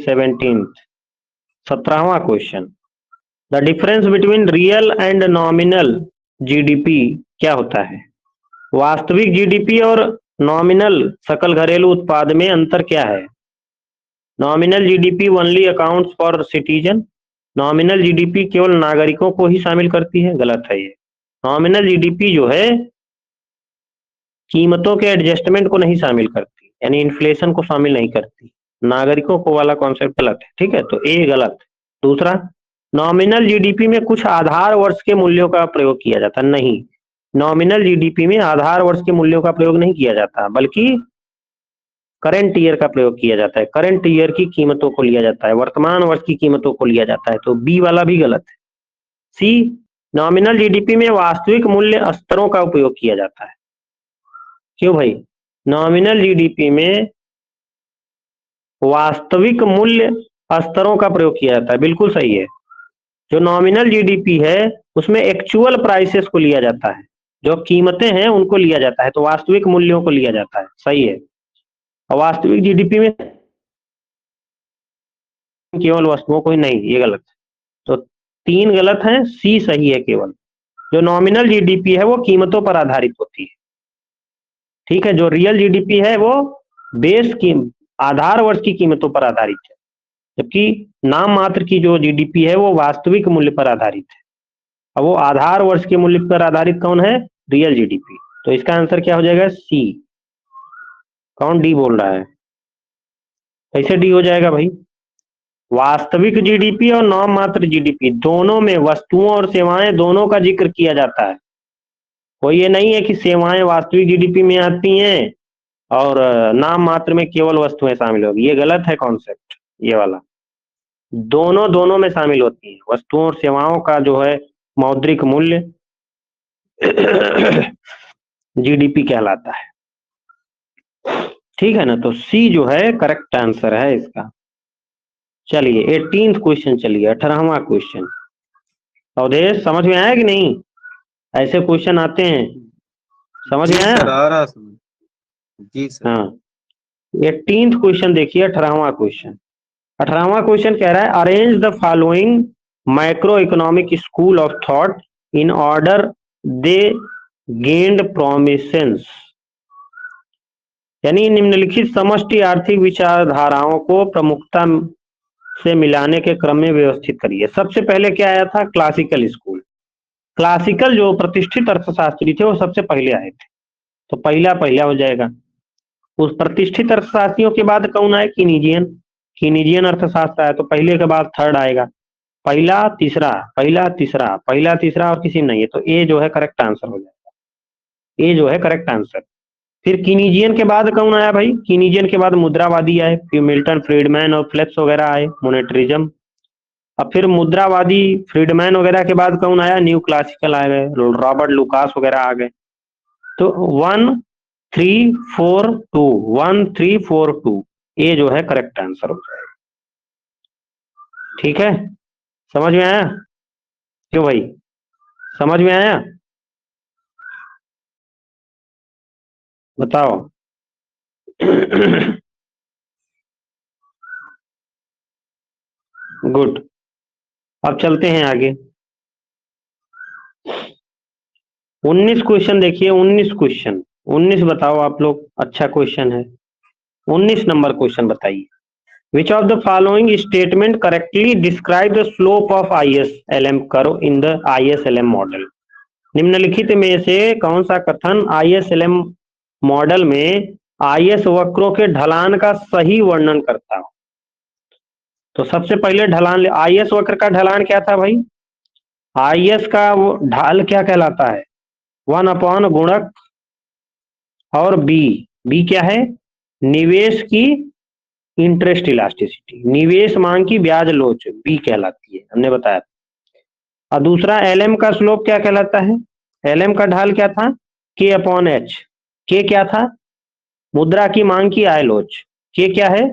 17वां question. The difference between real and nominal GDP क्या होता है? वास्तविक जीडीपी और नॉमिनल सकल घरेलू उत्पाद में अंतर क्या है? Nominal GDP only accounts for citizen. Nominal GDP केवल नागरिकों को ही शामिल करती है। गलत है ये। नॉमिनल जीडीपी जो है कीमतों के एडजस्टमेंट को नहीं शामिल करती, यानी इन्फ्लेशन को शामिल नहीं करती। नागरिकों को वाला कॉन्सेप्ट गलत है। ठीक है, तो ए गलत। दूसरा, नॉमिनल जीडीपी में कुछ आधार वर्ष के मूल्यों का प्रयोग किया जाता नहीं। नॉमिनल जीडीपी में आधार वर्ष के मूल्यों का प्रयोग नहीं किया जाता, बल्कि करंट ईयर का प्रयोग किया जाता है। करंट ईयर की कीमतों को लिया जाता है, वर्तमान वर्ष की कीमतों को लिया जाता है। तो बी वाला भी गलत है। सी, नॉमिनल जीडीपी में वास्तविक मूल्य स्तरों का उपयोग किया जाता है। क्यों भाई? नॉमिनल जीडीपी में वास्तविक मूल्य स्तरों का प्रयोग किया जाता है, बिल्कुल सही है। जो नॉमिनल जीडीपी है उसमें एक्चुअल प्राइसेस को लिया जाता है, जो कीमतें हैं उनको लिया जाता है, तो वास्तविक मूल्यों को लिया जाता है। सही है। और वास्तविक जीडीपी में केवल वस्तुओं को ही नहीं, ये गलत है। तो 3 गलत है, सी सही है केवल। जो नॉमिनल जीडीपी है वो कीमतों पर आधारित होती है। ठीक है, जो रियल जीडीपी है वो बेस की आधार वर्ष की कीमतों पर आधारित है, जबकि नाम मात्र की जो जीडीपी है वो वास्तविक मूल्य पर आधारित है। अब वो आधार वर्ष के मूल्य पर आधारित कौन है? Real GDP. तो इसका आंसर क्या हो जाएगा? सी। कौन डी बोल रहा है? कैसे डी हो जाएगा भाई? वास्तविक जीडीपी और नाम मात्र जीडीपी दोनों में वस्तुओं और सेवाएं दोनों का जिक्र किया जाता है। कोई ये नहीं है कि सेवाएं वास्तविक जीडीपी में आती हैं और नाम मात्र में केवल वस्तुएं शामिल होगी। ये गलत है कॉन्सेप्ट, ये वाला। दोनों में शामिल होती है। वस्तुओं और सेवाओं का जो है मौद्रिक मूल्य जीडीपी कहलाता है। ठीक है ना, तो सी जो है करेक्ट आंसर है इसका। चलिए 18th क्वेश्चन, चलिए 18वां क्वेश्चन। अवधेश समझ में आया कि नहीं? ऐसे क्वेश्चन आते हैं, समझ में आया? सर आ रहा समझ। जी सर। हाँ, 18th क्वेश्चन देखिए, 18वां क्वेश्चन। 18वां क्वेश्चन कह रहा है arrange the following micro economic school of thought in order they gained prominence. यानी निम्नलिखित समष्टि आर्थिक विचारधाराओं को प्रमुखता से मिलाने के क्रम में व्यवस्थित करिए। सबसे पहले क्या आया था? Classical school. क्लासिकल जो प्रतिष्ठित अर्थशास्त्री थे वो सबसे पहले आए थे, तो पहला हो जाएगा। उस प्रतिष्ठित अर्थशास्त्रियों के बाद कौन आए? कीनीजियन अर्थशास्त्र आया, तो पहले के बाद थर्ड आएगा। पहला तीसरा और किसी नहीं है, तो ए जो है करेक्ट आंसर हो जाएगा। ए जो है करेक्ट आंसर। फिर कीनीजियन के बाद कौन आया भाई? कीनीजियन के बाद मुद्रावादी आए, फिर मिल्टन फ्रीडमैन और फ्लेक्स वगैरह आए, मोनेटरिज्म। अब फिर मुद्रावादी फ्रीडमैन वगैरह के बाद कौन आया? न्यू क्लासिकल आ गए, रॉबर्ट लुकास वगैरह आ गए। तो 1 3 4 2 1 3 4 2 ए जो है करेक्ट आंसर हो जाएगा। ठीक है, समझ में आया? क्यों भाई, समझ में आया? बताओ। गुड, अब चलते हैं आगे। 19 क्वेश्चन देखिए, 19 क्वेश्चन। 19 बताओ आप लोग, अच्छा क्वेश्चन है। 19 नंबर क्वेश्चन बताइए। Which of the following statement correctly describe the slope of ISLM curve in the ISLM model. निम्नलिखित में से कौन सा कथन ISLM मॉडल में आईएस वक्रों के ढलान का सही वर्णन करता हो। तो सबसे पहले ढलान, आईएस वक्र का ढलान क्या था भाई? आईएस का वो ढाल क्या कहलाता है? 1 गुणक और बी क्या है? निवेश की इंटरेस्ट इलास्टिसिटी, निवेश मांग की ब्याज लोच, बी कहलाती है, हमने बताया। और दूसरा एलएम का स्लोप क्या कहलाता है? एलएम का ढाल क्या था? K/H। के क्या था? मुद्रा की मांग की आय लोच। के क्या है?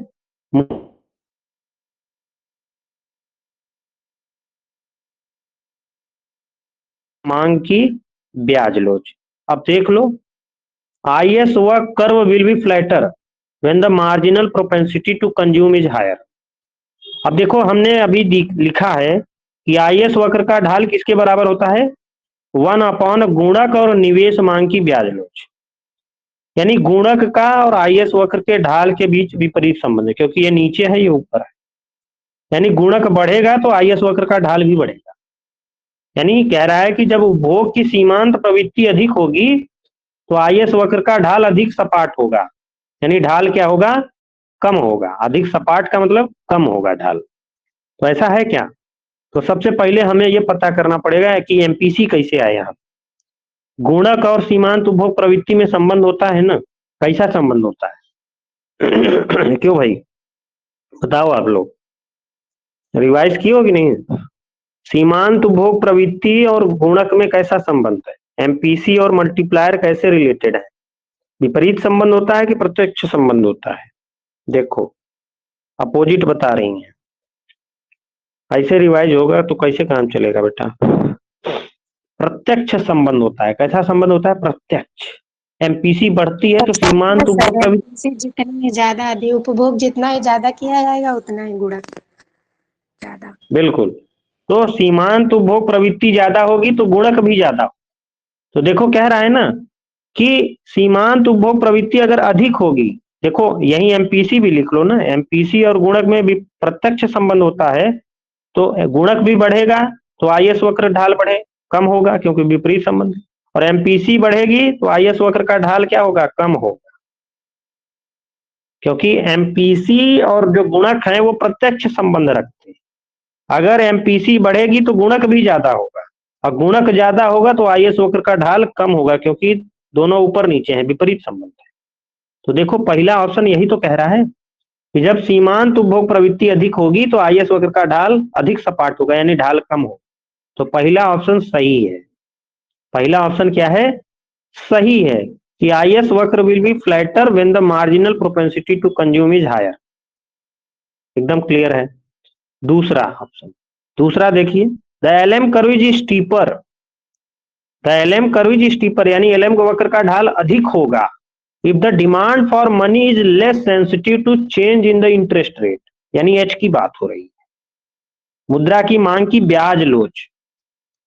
मांग की ब्याज लोच। अब देख लो, आईएस व curve will be flatter when the marginal propensity to consume is higher. अब देखो, हमने अभी लिखा है कि आईएस वक्र का ढाल किसके बराबर होता है? 1 गुणक और निवेश मांग की ब्याज लोच। यानी गुणक का और आईएस वक्र के ढाल के बीच विपरीत संबंध है, क्योंकि ये नीचे है, ये ऊपर है। यानी गुणक बढ़ेगा तो आईएस वक्र का ढाल भी बढ़ेगा। यानी कह रहा है कि जब उपभोग की सीमांत प्रवृत्ति अधिक होगी तो आईएस वक्र का ढाल अधिक सपाट होगा। यानी ढाल क्या होगा? कम होगा। अधिक सपाट का मतलब कम होगा ढाल। तो ऐसा है क्या? तो सबसे पहले हमें यह पता करना पड़ेगा कि एमपीसी कैसे आए यहाँ। गुणक और सीमांत उपभोग प्रवृत्ति में संबंध होता है ना? कैसा संबंध होता है? क्यों भाई, बताओ आप लोग, रिवाइज किए हो कि नहीं? सीमांत उपभोग प्रवृत्ति और गुणक में कैसा संबंध है? एमपीसी और मल्टीप्लायर कैसे रिलेटेड है? विपरीत संबंध होता है कि प्रत्यक्ष संबंध होता है? देखो, अपोजिट बता रही हैं। ऐसे रिवाइज होगा तो कैसे काम चलेगा बेटा? प्रत्यक्ष संबंध होता है। कैसा संबंध होता है? प्रत्यक्ष। एमपीसी बढ़ती है तो सीमांत उपभोग प्रवृत्ति जितनी ज्यादा अधिक उपभोग जितना ही ज्यादा किया जाएगा उतना ही गुणक ज्यादा। बिल्कुल। तो सीमांत उपभोग प्रवृत्ति ज्यादा होगी तो गुणक भी ज्यादा हो। तो देखो कह रहा है ना कि सीमांत उपभोग प्रवृत्ति अगर अधिक होगी, देखो यही एमपीसी भी लिख लो ना, एमपीसी और गुणक में भी प्रत्यक्ष संबंध होता है। तो गुणक भी बढ़ेगा तो आईएस वक्र ढाल बढ़े, कम होगा क्योंकि विपरीत संबंध। और एमपीसी बढ़ेगी तो आईएस वक्र का ढाल क्या होगा? कम होगा, क्योंकि एमपीसी और जो गुणक है वो प्रत्यक्ष संबंध रखते हैं। अगर एमपीसी बढ़ेगी तो गुणक भी ज्यादा होगा, और गुणक ज्यादा होगा तो आईएस वक्र का ढाल कम होगा, क्योंकि दोनों ऊपर नीचे हैं, विपरीत संबंध है। तो देखो पहला ऑप्शन यही तो कह रहा है कि जब सीमांत उपभोग प्रवृत्ति अधिक होगी तो आईएस वक्र का ढाल अधिक सपाट होगा, यानी ढाल कम होगा। तो पहला ऑप्शन सही है। पहला ऑप्शन क्या है? सही है कि आईएस वक्र will be flatter when the marginal propensity to consume is higher. एकदम क्लियर है। दूसरा ऑप्शन, दूसरा देखिए, the LM curve is steeper. The LM curve is steeper यानी एलएम वक्र का ढाल अधिक होगा if the demand for money is less sensitive to change in the interest rate. यानी एच की बात हो रही है, मुद्रा की मांग की ब्याज लोच।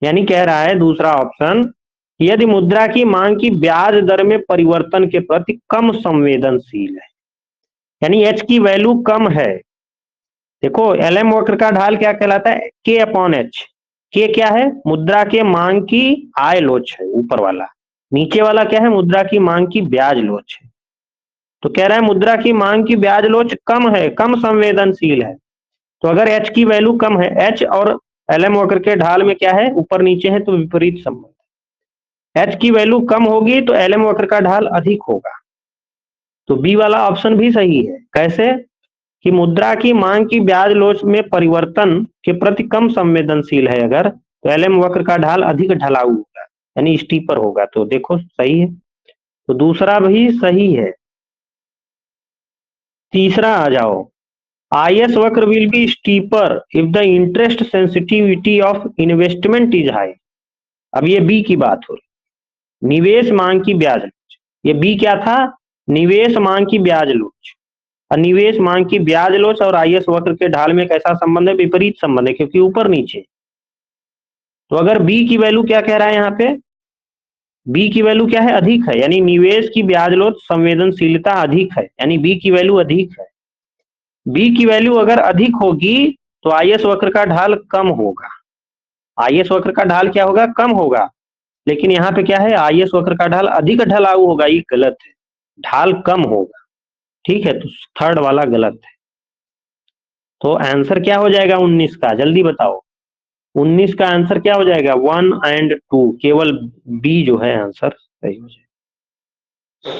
यानी कह रहा है दूसरा ऑप्शन, यदि मुद्रा की मांग की ब्याज दर में परिवर्तन के प्रति कम संवेदनशील है, यानी एच की वैल्यू कम है। देखो एलएम वक्र का ढाल क्या कहलाता है? K/H। के क्या है? मुद्रा के मांग की आय लोच है ऊपर वाला, नीचे वाला क्या है? मुद्रा की मांग की ब्याज लोच है। तो कह रहा है मुद्रा की मांग की ब्याज लोच कम है, कम संवेदनशील है। तो अगर एच की वैल्यू कम है, एच और एलएम वक्र के ढाल में क्या है? ऊपर नीचे है, तो विपरीत संबंध। एच की वैल्यू कम होगी तो एलएम वक्र का ढाल अधिक होगा। तो बी वाला ऑप्शन भी सही है। कैसे? कि मुद्रा की मांग की ब्याज लोच में परिवर्तन के प्रति कम संवेदनशील है अगर, तो एलएम वक्र का ढाल अधिक ढलाऊ होगा, यानी स्टीपर होगा। तो देखो सही है, तो दूसरा भी सही है। तीसरा आ जाओ, आईएस वक्र will be steeper if the interest sensitivity of investment is high. अब ये बी की बात हो रही, निवेश मांग की ब्याज लोच। ये बी क्या था? निवेश मांग की ब्याज लोच। और निवेश मांग की ब्याज लोच और आईएस वक्र के ढाल में कैसा संबंध है? विपरीत संबंध है, क्योंकि ऊपर नीचे। तो अगर बी की वैल्यू क्या कह रहा है यहाँ पे? बी की वैल्यू क्या है? अधिक है, यानी निवेश की ब्याज लोच संवेदनशीलता अधिक है, यानी बी की वैल्यू अधिक है। बी की वैल्यू अगर अधिक होगी तो आईएस वक्र का ढाल कम होगा। आईएस वक्र का ढाल क्या होगा? कम होगा। लेकिन यहाँ पे क्या है? आईएस वक्र का ढाल अधिक ढलाऊ होगा, ये गलत है। ढाल कम होगा, ठीक है, तो थर्ड वाला गलत है। तो आंसर क्या हो जाएगा 19 का, जल्दी बताओ। 19 का आंसर क्या हो जाएगा, 1 और 2, केवल बी जो है आंसर सही हो जाएगा।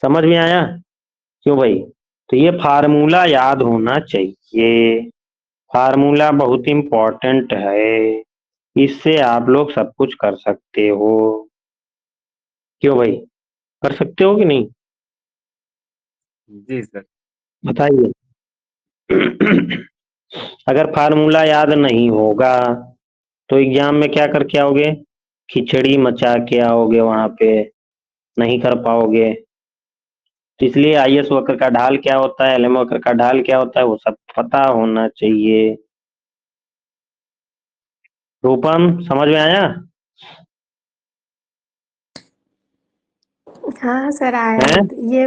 समझ में आया? क्यों भाई? तो ये फार्मूला याद होना चाहिए, फार्मूला बहुत इंपॉर्टेंट है, इससे आप लोग सब कुछ कर सकते हो। क्यों भाई, कर सकते हो कि नहीं, जी सर। बताइए। अगर फार्मूला याद नहीं होगा तो एग्जाम में क्या करके आओगे, खिचड़ी मचा के आओगे, वहां पे नहीं कर पाओगे। तो इसलिए आईएस वक्र का ढाल क्या होता है, एलएम वक्र का ढाल क्या होता है, वो सब पता होना चाहिए। रूपम समझ में आया? हाँ सर आया। है ये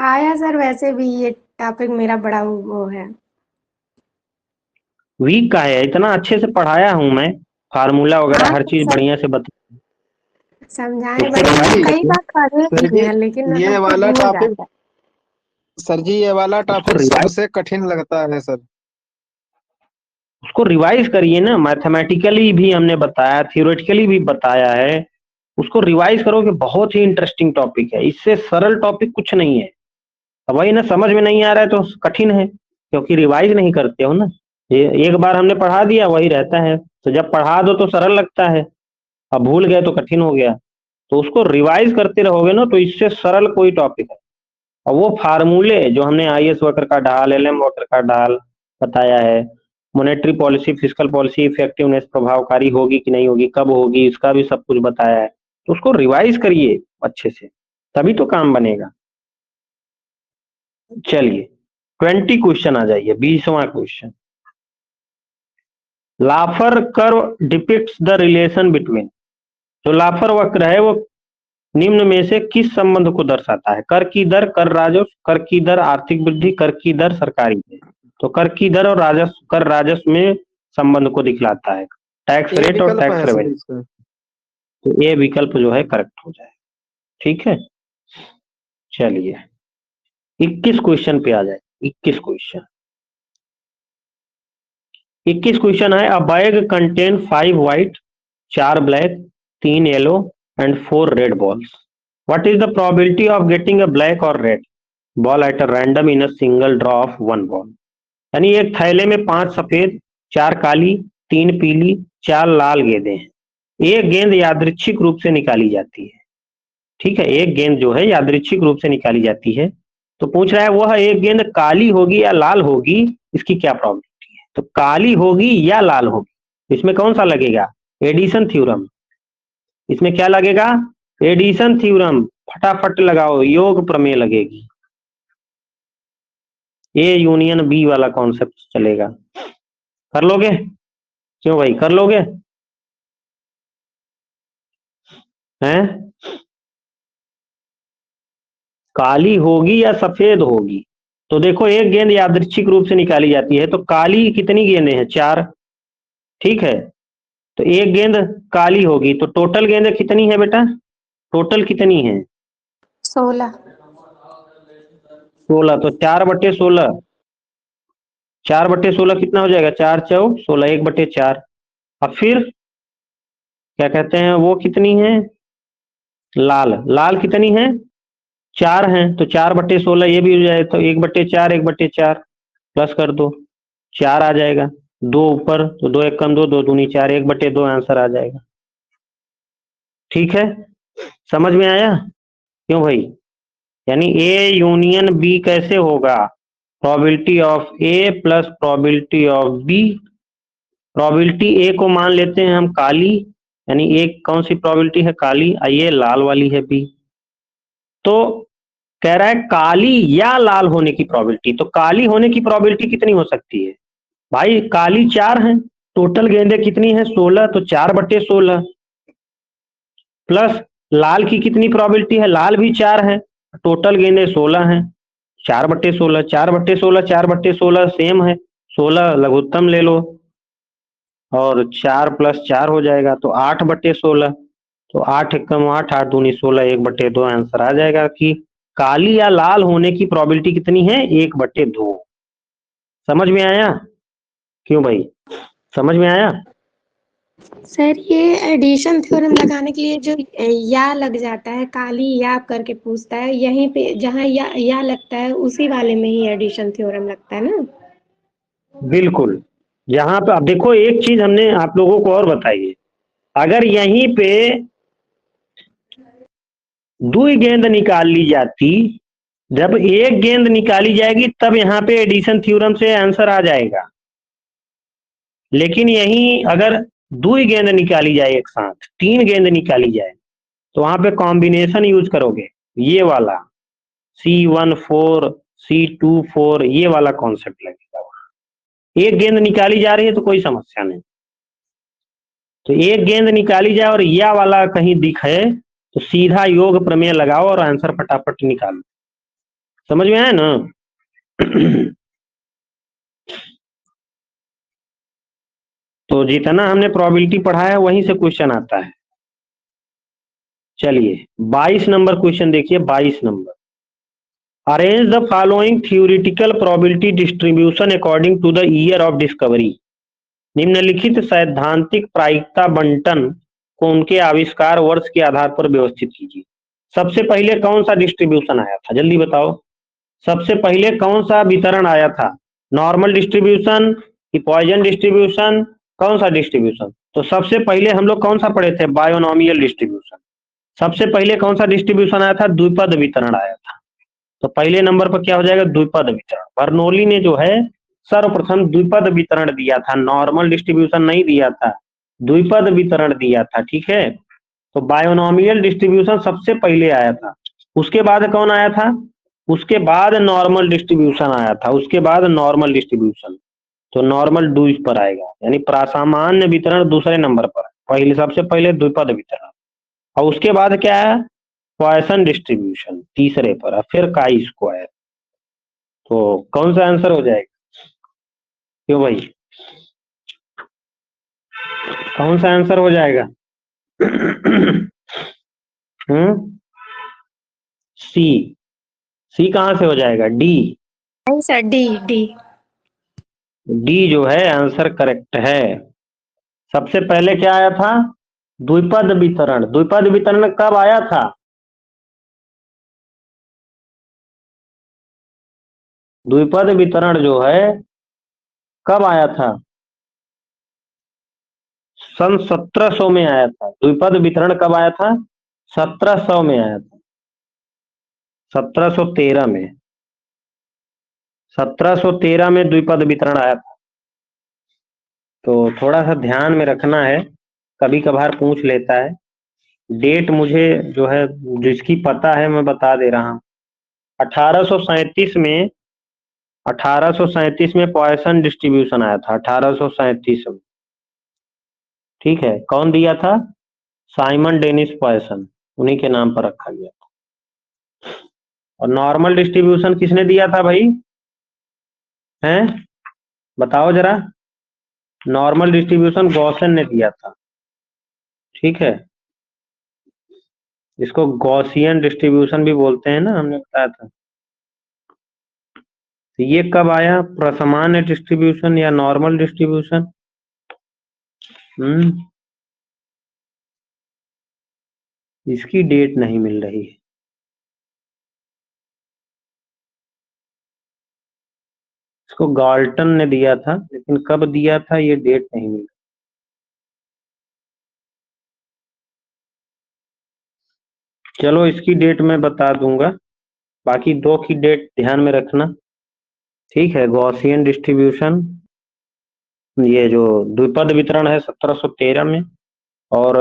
आया सर, वैसे भी ये टॉपिक मेरा बड़ा वो है। वीक का है, इतना अच्छे से पढ़ाया हूं मैं, फार्मूला वगैरह हाँ हर चीज सर, बढ़िया से बता। समझाए उसको बड़े हैं, रिवाइज कई बार पढ़े सर भी जी हैं, लेकिन ये मतलब फिर वाला हो टॉपिक जाता है। सर जी ये वाला उसको टॉपिक रिवाइज सबसे कठिन लगता है सर। उसको रिवाइज करिए ना, मैथमेटिकली भी हमने बताया, थियोरेटिकली भी बताया है, उसको रिवाइज करोगे, बहुत ही इंटरेस्टिंग टॉपिक है, इससे सरल टॉपिक कुछ नहीं है। अब वही ना, समझ में नहीं आ रहा है तो कठिन है, क्योंकि रिवाइज नहीं करते हो ना। ये एक बार हमने पढ़ा दिया वही रहता है, तो जब पढ़ा दो तो सरल लगता है, अब भूल गए तो कठिन हो गया। तो उसको रिवाइज करते रहोगे ना, तो इससे सरल कोई टॉपिक है। और वो फार्मूले जो हमने आईएस वक्र का ढाल, एलएम वक्र का ढाल बताया है, monetary policy, fiscal policy effectiveness प्रभावकारी होगी कि नहीं होगी, कब होगी, इसका भी सब कुछ बताया है। तो उसको रिवाइज करिए अच्छे से, तभी तो काम बनेगा। चलिए 20 क्वेश्चन आ जाइए, 20वां question. Laffer curve depicts the relation between, जो लाफर वक्र है वो निम्न में से किस संबंध को दर्शाता है, कर की दर, कर राजस्व, कर की दर आर्थिक वृद्धि, कर की दर सरकारी है। तो कर की दर और राजस्व, कर राजस्व में संबंध को दिखलाता है, टैक्स ए रेट और विकल्प टैक्स है सर रेवेन्यू। इसका। तो ये विकल्प जो है करेक्ट हो जाए, ठीक है। चलिए 21 क्वेश्चन पे आ जाए। 21 क्वेश्चन, 21 क्वेश्चन है, a bag contain 5 white, 4 black, 3 yellow and 4 red balls. What is the probability of getting a black और red ball at a random in a single draw of 1 ball. यानी एक थैले में 5 सफेद, 4 काली, 3 पीली, 4 लाल गेंदें हैं। एक गेंद यादृच्छिक रूप से निकाली जाती है, ठीक है, एक गेंद जो है यादृच्छिक रूप से निकाली जाती है। तो पूछ रहा है वह एक गेंद काली होगी या लाल होगी, इसकी क्या प्रोबेबिलिटी है। तो काली होगी या लाल होगी, इसमें कौन सा लगेगा, एडिशन थ्योरम। इसमें क्या लगेगा, एडिशन थ्योरम, फटाफट लगाओ, योग प्रमेय लगेगी। ए यूनियन बी वाला कॉन्सेप्ट चलेगा, कर लोगे? क्यों भाई, कर लोगे? हैं, काली होगी या सफेद होगी। तो देखो एक गेंद यादृच्छिक रूप से निकाली जाती है, तो काली कितनी गेंदें हैं, 4, ठीक है। तो एक गेंद काली होगी, तो टोटल गेंदें कितनी है बेटा, टोटल कितनी है, 16। 16। तो 4/16, 4/16 कितना हो जाएगा, 4 चौक 16, 1/4। अब फिर क्या कहते हैं, वो कितनी है, लाल, लाल कितनी है, 4 है, तो 4/16 ये भी हो जाए, तो 1/4, 1/4 प्लस कर दो, 4 आ जाएगा, 2 ऊपर, तो 2 1 कम 2, 2 दूनी 4, 1/2 आंसर आ जाएगा, ठीक है। समझ में आया? क्यों भाई, यानी ए यूनियन बी कैसे होगा, probability of A plus probability of B. Probability A को मान लेते हैं हम काली, यानी एक कौन सी प्रोबेबिलिटी है, काली, ये लाल वाली है बी। तो कह रहा है काली या लाल होने की प्रोबेबिलिटी, तो काली होने की प्रोबेबिलिटी कितनी हो सकती है भाई, काली 4 है, टोटल गेंदें कितनी है 16, तो 4/16 प्लस लाल की कितनी प्रोबेबिलिटी है, लाल भी 4 है, टोटल गेंदें 16 है, 4/16, 4/16, 4/16 सेम है, 16 लघुत्तम ले लो, और 4 + 4 हो जाएगा, तो 8/16। तो 8 एकम 8, 8 दूनी 16, 1/2 आंसर आ जाएगा कि काली या लाल होने की प्रोबेबिलिटी कितनी है, 1/2। समझ में आया? क्यों भाई, समझ में आया? सर ये एडिशन थ्योरम लगाने के लिए जो या लग जाता है, काली या करके पूछता है, यहीं पे जहाँ या लगता है उसी वाले में ही एडिशन थ्योरम लगता है ना? बिल्कुल। यहाँ पे अब देखो, एक चीज हमने आप लोगों को और बताई है, अगर यहीं पे 2 गेंद निकाल ली जाती, जब 1 गेंद निकाली जाएगी तब यहाँ पे एडिशन थ्योरम से आंसर आ जाएगा। लेकिन यहीं अगर 2 गेंद निकाली जाए एक साथ, 3 गेंद निकाली जाए, तो वहां पे कॉम्बिनेशन यूज करोगे, ये वाला C14 C24, ये वाला कॉन्सेप्ट लगेगा। 1 गेंद निकाली जा रही है तो कोई समस्या नहीं, तो 1 गेंद निकाली जाए और या वाला कहीं दिखे तो सीधा योग प्रमेय लगाओ और आंसर फटाफट निकालो। समझ में आया ना? तो जितना हमने प्रोबेबिलिटी पढ़ा है वहीं से क्वेश्चन आता है। चलिए 22 नंबर क्वेश्चन देखिए, 22 number. Arrange the following theoretical probability distribution according to the year of discovery. निम्नलिखित सैद्धांतिक प्रायिकता बंटन को उनके आविष्कार वर्ष के आधार पर व्यवस्थित कीजिए। सबसे पहले कौन सा डिस्ट्रीब्यूशन आया था, जल्दी बताओ। सबसे पहले कौन सा वितरण आया था, नॉर्मल डिस्ट्रीब्यूशन कि पॉइजन डिस्ट्रीब्यूशन, कौन सा डिस्ट्रीब्यूशन? तो सबसे पहले हम लोग कौन सा पढ़े थे, बायोनॉमियल डिस्ट्रीब्यूशन। सबसे पहले कौन सा डिस्ट्रीब्यूशन आया था, द्विपद वितरण आया था। तो पहले नंबर पर क्या हो जाएगा, द्विपद वितरण। बर्नौली ने जो है सर्वप्रथम द्विपद वितरण दिया था, नॉर्मल डिस्ट्रीब्यूशन नहीं दिया था, द्विपद वितरण दिया था। ठीक है, तो बायोनॉमियल डिस्ट्रीब्यूशन सबसे पहले आया था। उसके बाद कौन आया था, उसके बाद नॉर्मल डिस्ट्रीब्यूशन आया था, उसके बाद नॉर्मल डिस्ट्रीब्यूशन। तो नॉर्मल द्विप पर आएगा, यानी प्रासामान्य वितरण दूसरे नंबर पर, पहले सबसे पहले द्विपद वितरण, और उसके बाद क्या है, पॉइसन डिस्ट्रीब्यूशन तीसरे पर, और फिर काई स्क्वायर। तो कौन सा आंसर हो जाएगा, क्यों भाई, कौन सा आंसर हो जाएगा? सी, सी कहां से हो जाएगा, डी। नहीं सर, डी डी। डी जो है आंसर करेक्ट है। सबसे पहले क्या आया था, द्विपद वितरण। द्विपद वितरण कब आया था, द्विपद वितरण जो है कब आया था, सन 1700 में आया था। द्विपद वितरण कब आया था, 1700 में आया था, 1713 में, 1713 में द्विपद वितरण आया था। तो थोड़ा सा ध्यान में रखना है, कभी कभार पूछ लेता है। डेट मुझे जो है जिसकी पता है मैं बता दे रहा हूँ। 1837 में, 1837 में पॉइसन डिस्ट्रीब्यूशन आया था, 1837 में। ठीक है, कौन दिया था, साइमन डेनिस पॉइसन, उन्हीं के नाम पर रखा गया था। और नॉर्मल डिस्ट्रीब्यूशन किसने दिया था भाई, हैं बताओ जरा। नॉर्मल डिस्ट्रीब्यूशन गॉसन ने दिया था। ठीक है, इसको गॉसियन डिस्ट्रीब्यूशन भी बोलते हैं ना, हमने बताया था। तो ये कब आया, प्रसामान्य डिस्ट्रीब्यूशन या नॉर्मल डिस्ट्रीब्यूशन? इसकी डेट नहीं मिल रही है। इसको गाल्टन ने दिया था, लेकिन कब दिया था ये डेट नहीं मिल रही। चलो इसकी डेट मैं बता दूंगा, बाकी दो की डेट ध्यान में रखना। ठीक है, गॉसियन डिस्ट्रीब्यूशन, ये जो द्विपद वितरण है 1713 में, और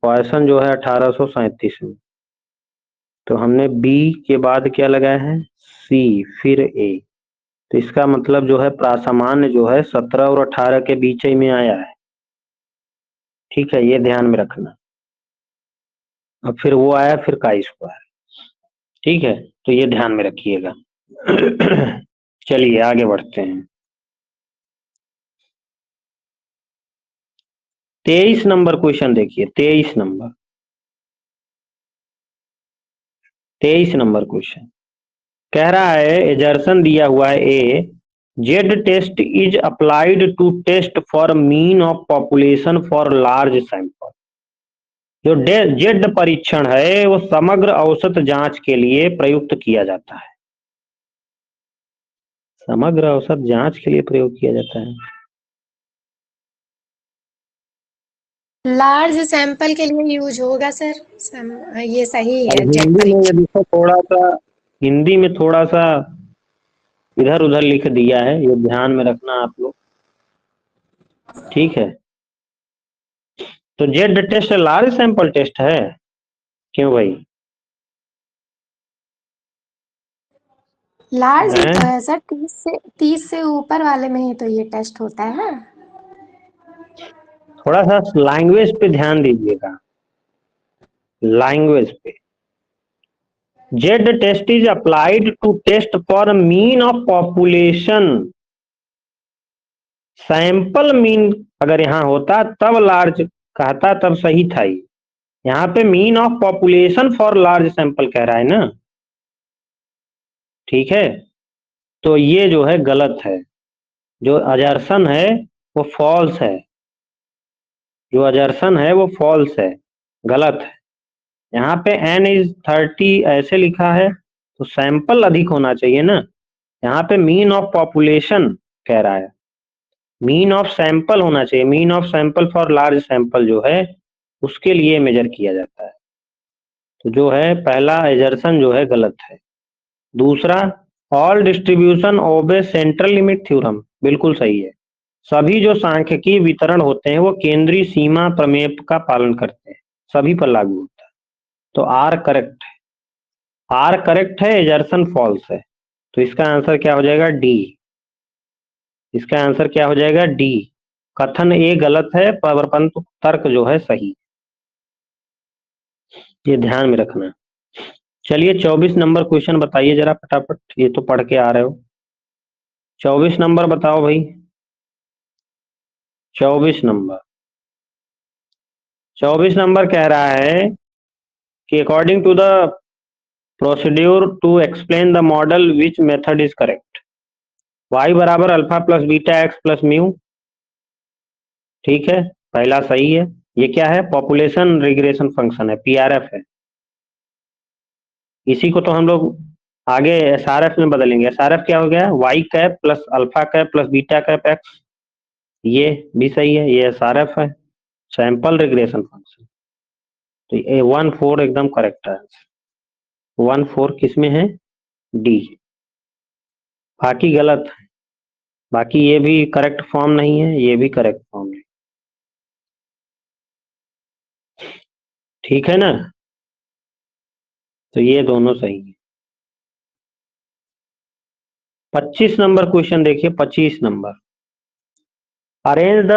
पॉइसन जो है 1837 में। तो हमने बी के बाद क्या लगाया है, सी फिर ए। तो इसका मतलब जो है प्रासामान्य जो है 17 और 18 के बीच ही में आया है। ठीक है, ये ध्यान में रखना। अब फिर वो आया, फिर का स्क्वायर। ठीक है, तो ये ध्यान में रखिएगा। चलिए आगे बढ़ते हैं। 23 नंबर क्वेश्चन देखिए, 23 नंबर। 23 नंबर क्वेश्चन कह रहा है एजर्सन दिया हुआ है A, Z test is applied to test for mean of population for large sample. जो जेड परीक्षण है वो समग्र औसत जांच के लिए प्रयुक्त किया जाता है। समग्र औसत जांच के लिए प्रयोग किया जाता है। लार्ज सैंपल के लिए यूज होगा सर, ये सही है। जेड हिंदी में परीक्षण यदि थोड़ा सा हिंदी में थोड़ा सा इधर उधर लिख दिया है, ये ध्यान में रखना आप लोग, ठीक है। तो Z test large sample test है, क्यों भाई? लार्ज हैं? सर 30 से ऊपर वाले में ही तो ये टेस्ट होता है ना। थोड़ा सा लैंग्वेज पे ध्यान दीजिएगा, लैंग्वेज पे। Z test is applied to test for mean of population. Sample mean अगर यहाँ होता तब लार्ज कहता, तब सही था ही। यहाँ पे mean of population for large sample कह रहा है ना, ठीक है। तो ये जो है गलत है, जो अजर्सन है वो फॉल्स है, जो अजर्सन है वो फॉल्स है, गलत है। यहाँ पे n इज 30 ऐसे लिखा है तो सैंपल अधिक होना चाहिए ना। यहाँ पे मीन ऑफ पॉपुलेशन कह रहा है, मीन ऑफ सैंपल होना चाहिए। Mean of sample for large sample जो है उसके लिए मेजर किया जाता है। तो जो है पहला एजर्सन जो है गलत है। दूसरा, all distribution obey central limit theorem, बिल्कुल सही है। सभी जो सांख्यिकीय वितरण होते हैं वो केंद्रीय सीमा प्रमेय का पालन करते हैं, सभी पर लागू होता है। तो आर करेक्ट है, आर करेक्ट है, एजर्सन फॉल्स है। तो इसका आंसर क्या हो जाएगा? डी। इसका आंसर क्या हो जाएगा? डी। कथन ए गलत है, परंतु तर्क जो है सही, ये ध्यान में रखना। चलिए 24 नंबर क्वेश्चन बताइए जरा फटाफट, ये तो पढ़ के आ रहे हो। 24 नंबर बताओ भाई, 24 नंबर। 24 नंबर कह रहा है कि according to the procedure to explain the model which method is correct. y बराबर alpha plus beta X plus mu, ठीक है, पहला सही है। ये क्या है? पॉपुलेशन रिग्रेशन फंक्शन है, पीआरएफ है। इसी को तो हम लोग आगे एसआरएफ में बदलेंगे। एसआरएफ क्या हो गया? Y cap plus alpha cap plus beta cap X, ये भी सही है, ये एसआरएफ है, सैंपल रिग्रेशन फंक्शन। तो ये 1-4 एकदम करेक्ट है। 1-4 किसमें है? डी। बाकी गलत है, बाकी ये भी करेक्ट फॉर्म नहीं है, ये भी करेक्ट फॉर्म नहीं, ठीक है ना। तो ये दोनों सही है। 25 नंबर क्वेश्चन देखिए, 25 number. Arrange the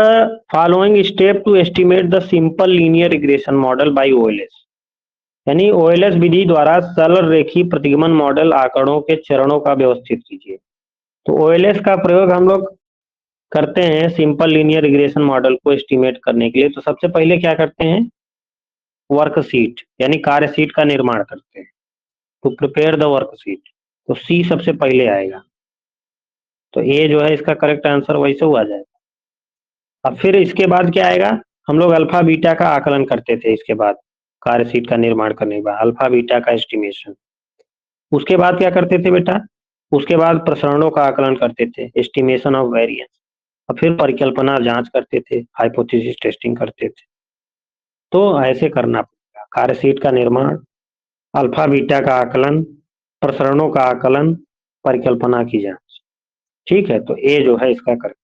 following step to estimate the simple linear regression model by OLS. यानी ओएलएस विधि द्वारा सरल रेखीय प्रतिगमन मॉडल आंकड़ों के चरणों का व्यवस्थित कीजिए। तो ओएलएस का प्रयोग हम लोग करते हैं सिंपल लीनियर रिग्रेशन मॉडल को एस्टिमेट करने के लिए। तो सबसे पहले क्या करते हैं? वर्कशीट यानी कार्यशीट का निर्माण करते हैं, टू प्रिपेयर द वर्कशीट। तो सी सबसे पहले आएगा, तो ए जो है इसका करेक्ट आंसर वैसे हुआ जाएगा। अब फिर इसके बाद क्या आएगा? हम लोग अल्फा बीटा का आकलन करते थे, इसके बाद कार्यशीट का निर्माण करने के बाद अल्फा बीटा का एस्टिमेशन। उसके बाद क्या करते थे बेटा? उसके बाद प्रसरणों का आकलन करते थे, एस्टिमेशन ऑफ वेरिएंस। और फिर परिकल्पना जांच करते थे, हाइपोथेसिस टेस्टिंग करते थे। तो ऐसे करना पड़ेगा, कार्यशीट का निर्माण, अल्फा बीटा का आकलन, प्रसरणों का आकलन, परिकल्पना की जांच, ठीक है। तो ए जो है इसका करेक्ट।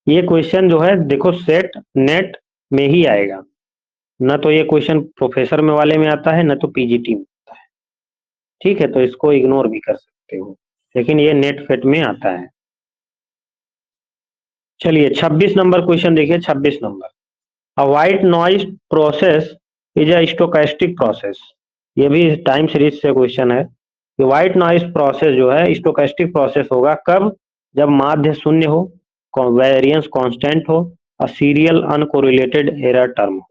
ये क्वेश्चन जो है देखो सेट नेट में ही आएगा, न तो ये क्वेश्चन प्रोफेसर में वाले में आता है, न तो पीजीटी में आता है, ठीक है। तो इसको इग्नोर भी कर सकते हो, लेकिन ये नेट फेट में आता है। चलिए 26 नंबर क्वेश्चन देखिए, 26 number. A white noise process is a stochastic process. ये भी टाइम सीरीज से क्वेश्चन है कि व्हाइट नॉइज प्रोसेस जो है स्टोकेस्टिक प्रोसेस होगा कब? जब माध्य शून्य हो, वेरिएंस कांस्टेंट हो और सीरियल अनकोरिलेटेड एरर टर्म हो।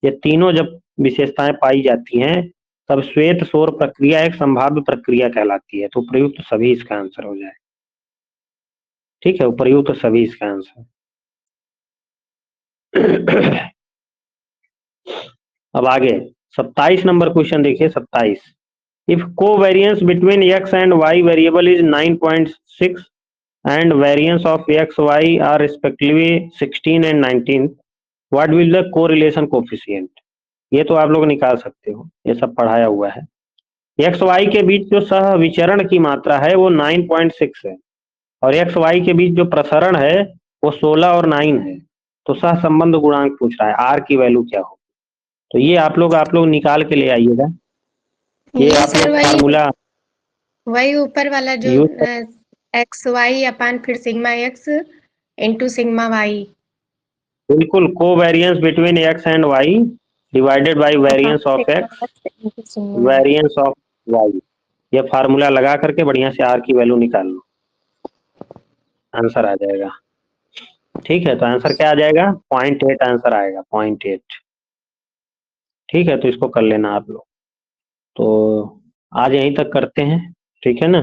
ये तीनों जब विशेषताएं पाई जाती हैं तब श्वेत सौर प्रक्रिया एक संभाव्य प्रक्रिया कहलाती है। तो उपयुक्त सभी इसका आंसर हो जाए। ठीक है, उपयुक्त सभी इसका आंसर। अब आगे 27 नंबर क्वेश्चन देखिए। 27, if covariance between x and y variable is 9.6 and variance of x y are respectively 16 and 19, what will the correlation coefficient? ये तो आप लोग निकाल सकते हो, ये सब पढ़ाया हुआ है। एक्स वाई के बीच जो सह विचरण की मात्रा है वो 9.6 है और एक्स वाई के बीच जो प्रसरण है वो 16 और 9 है। तो सह संबंध गुणांक पूछ रहा है, आर की वैल्यू क्या हो। तो ये आप लोग निकाल के ले आइएगा। ये ये आप सर लोग वही फार्मूला वही ऊपर वाला जो यूज एक्स वाई अपान फिर sigma X into sigma Y. बिल्कुल, covariance between X and Y divided by variance of X variance of Y. ये फार्मूला लगा करके बढ़िया से आर की वैल्यू निकाल लो, आंसर आ जाएगा। ठीक है, तो आंसर क्या आ जाएगा? 0.8 आंसर आएगा, 0.8। ठीक है, तो इसको कर लेना आप लोग। तो आज यहीं तक करते हैं, ठीक है ना।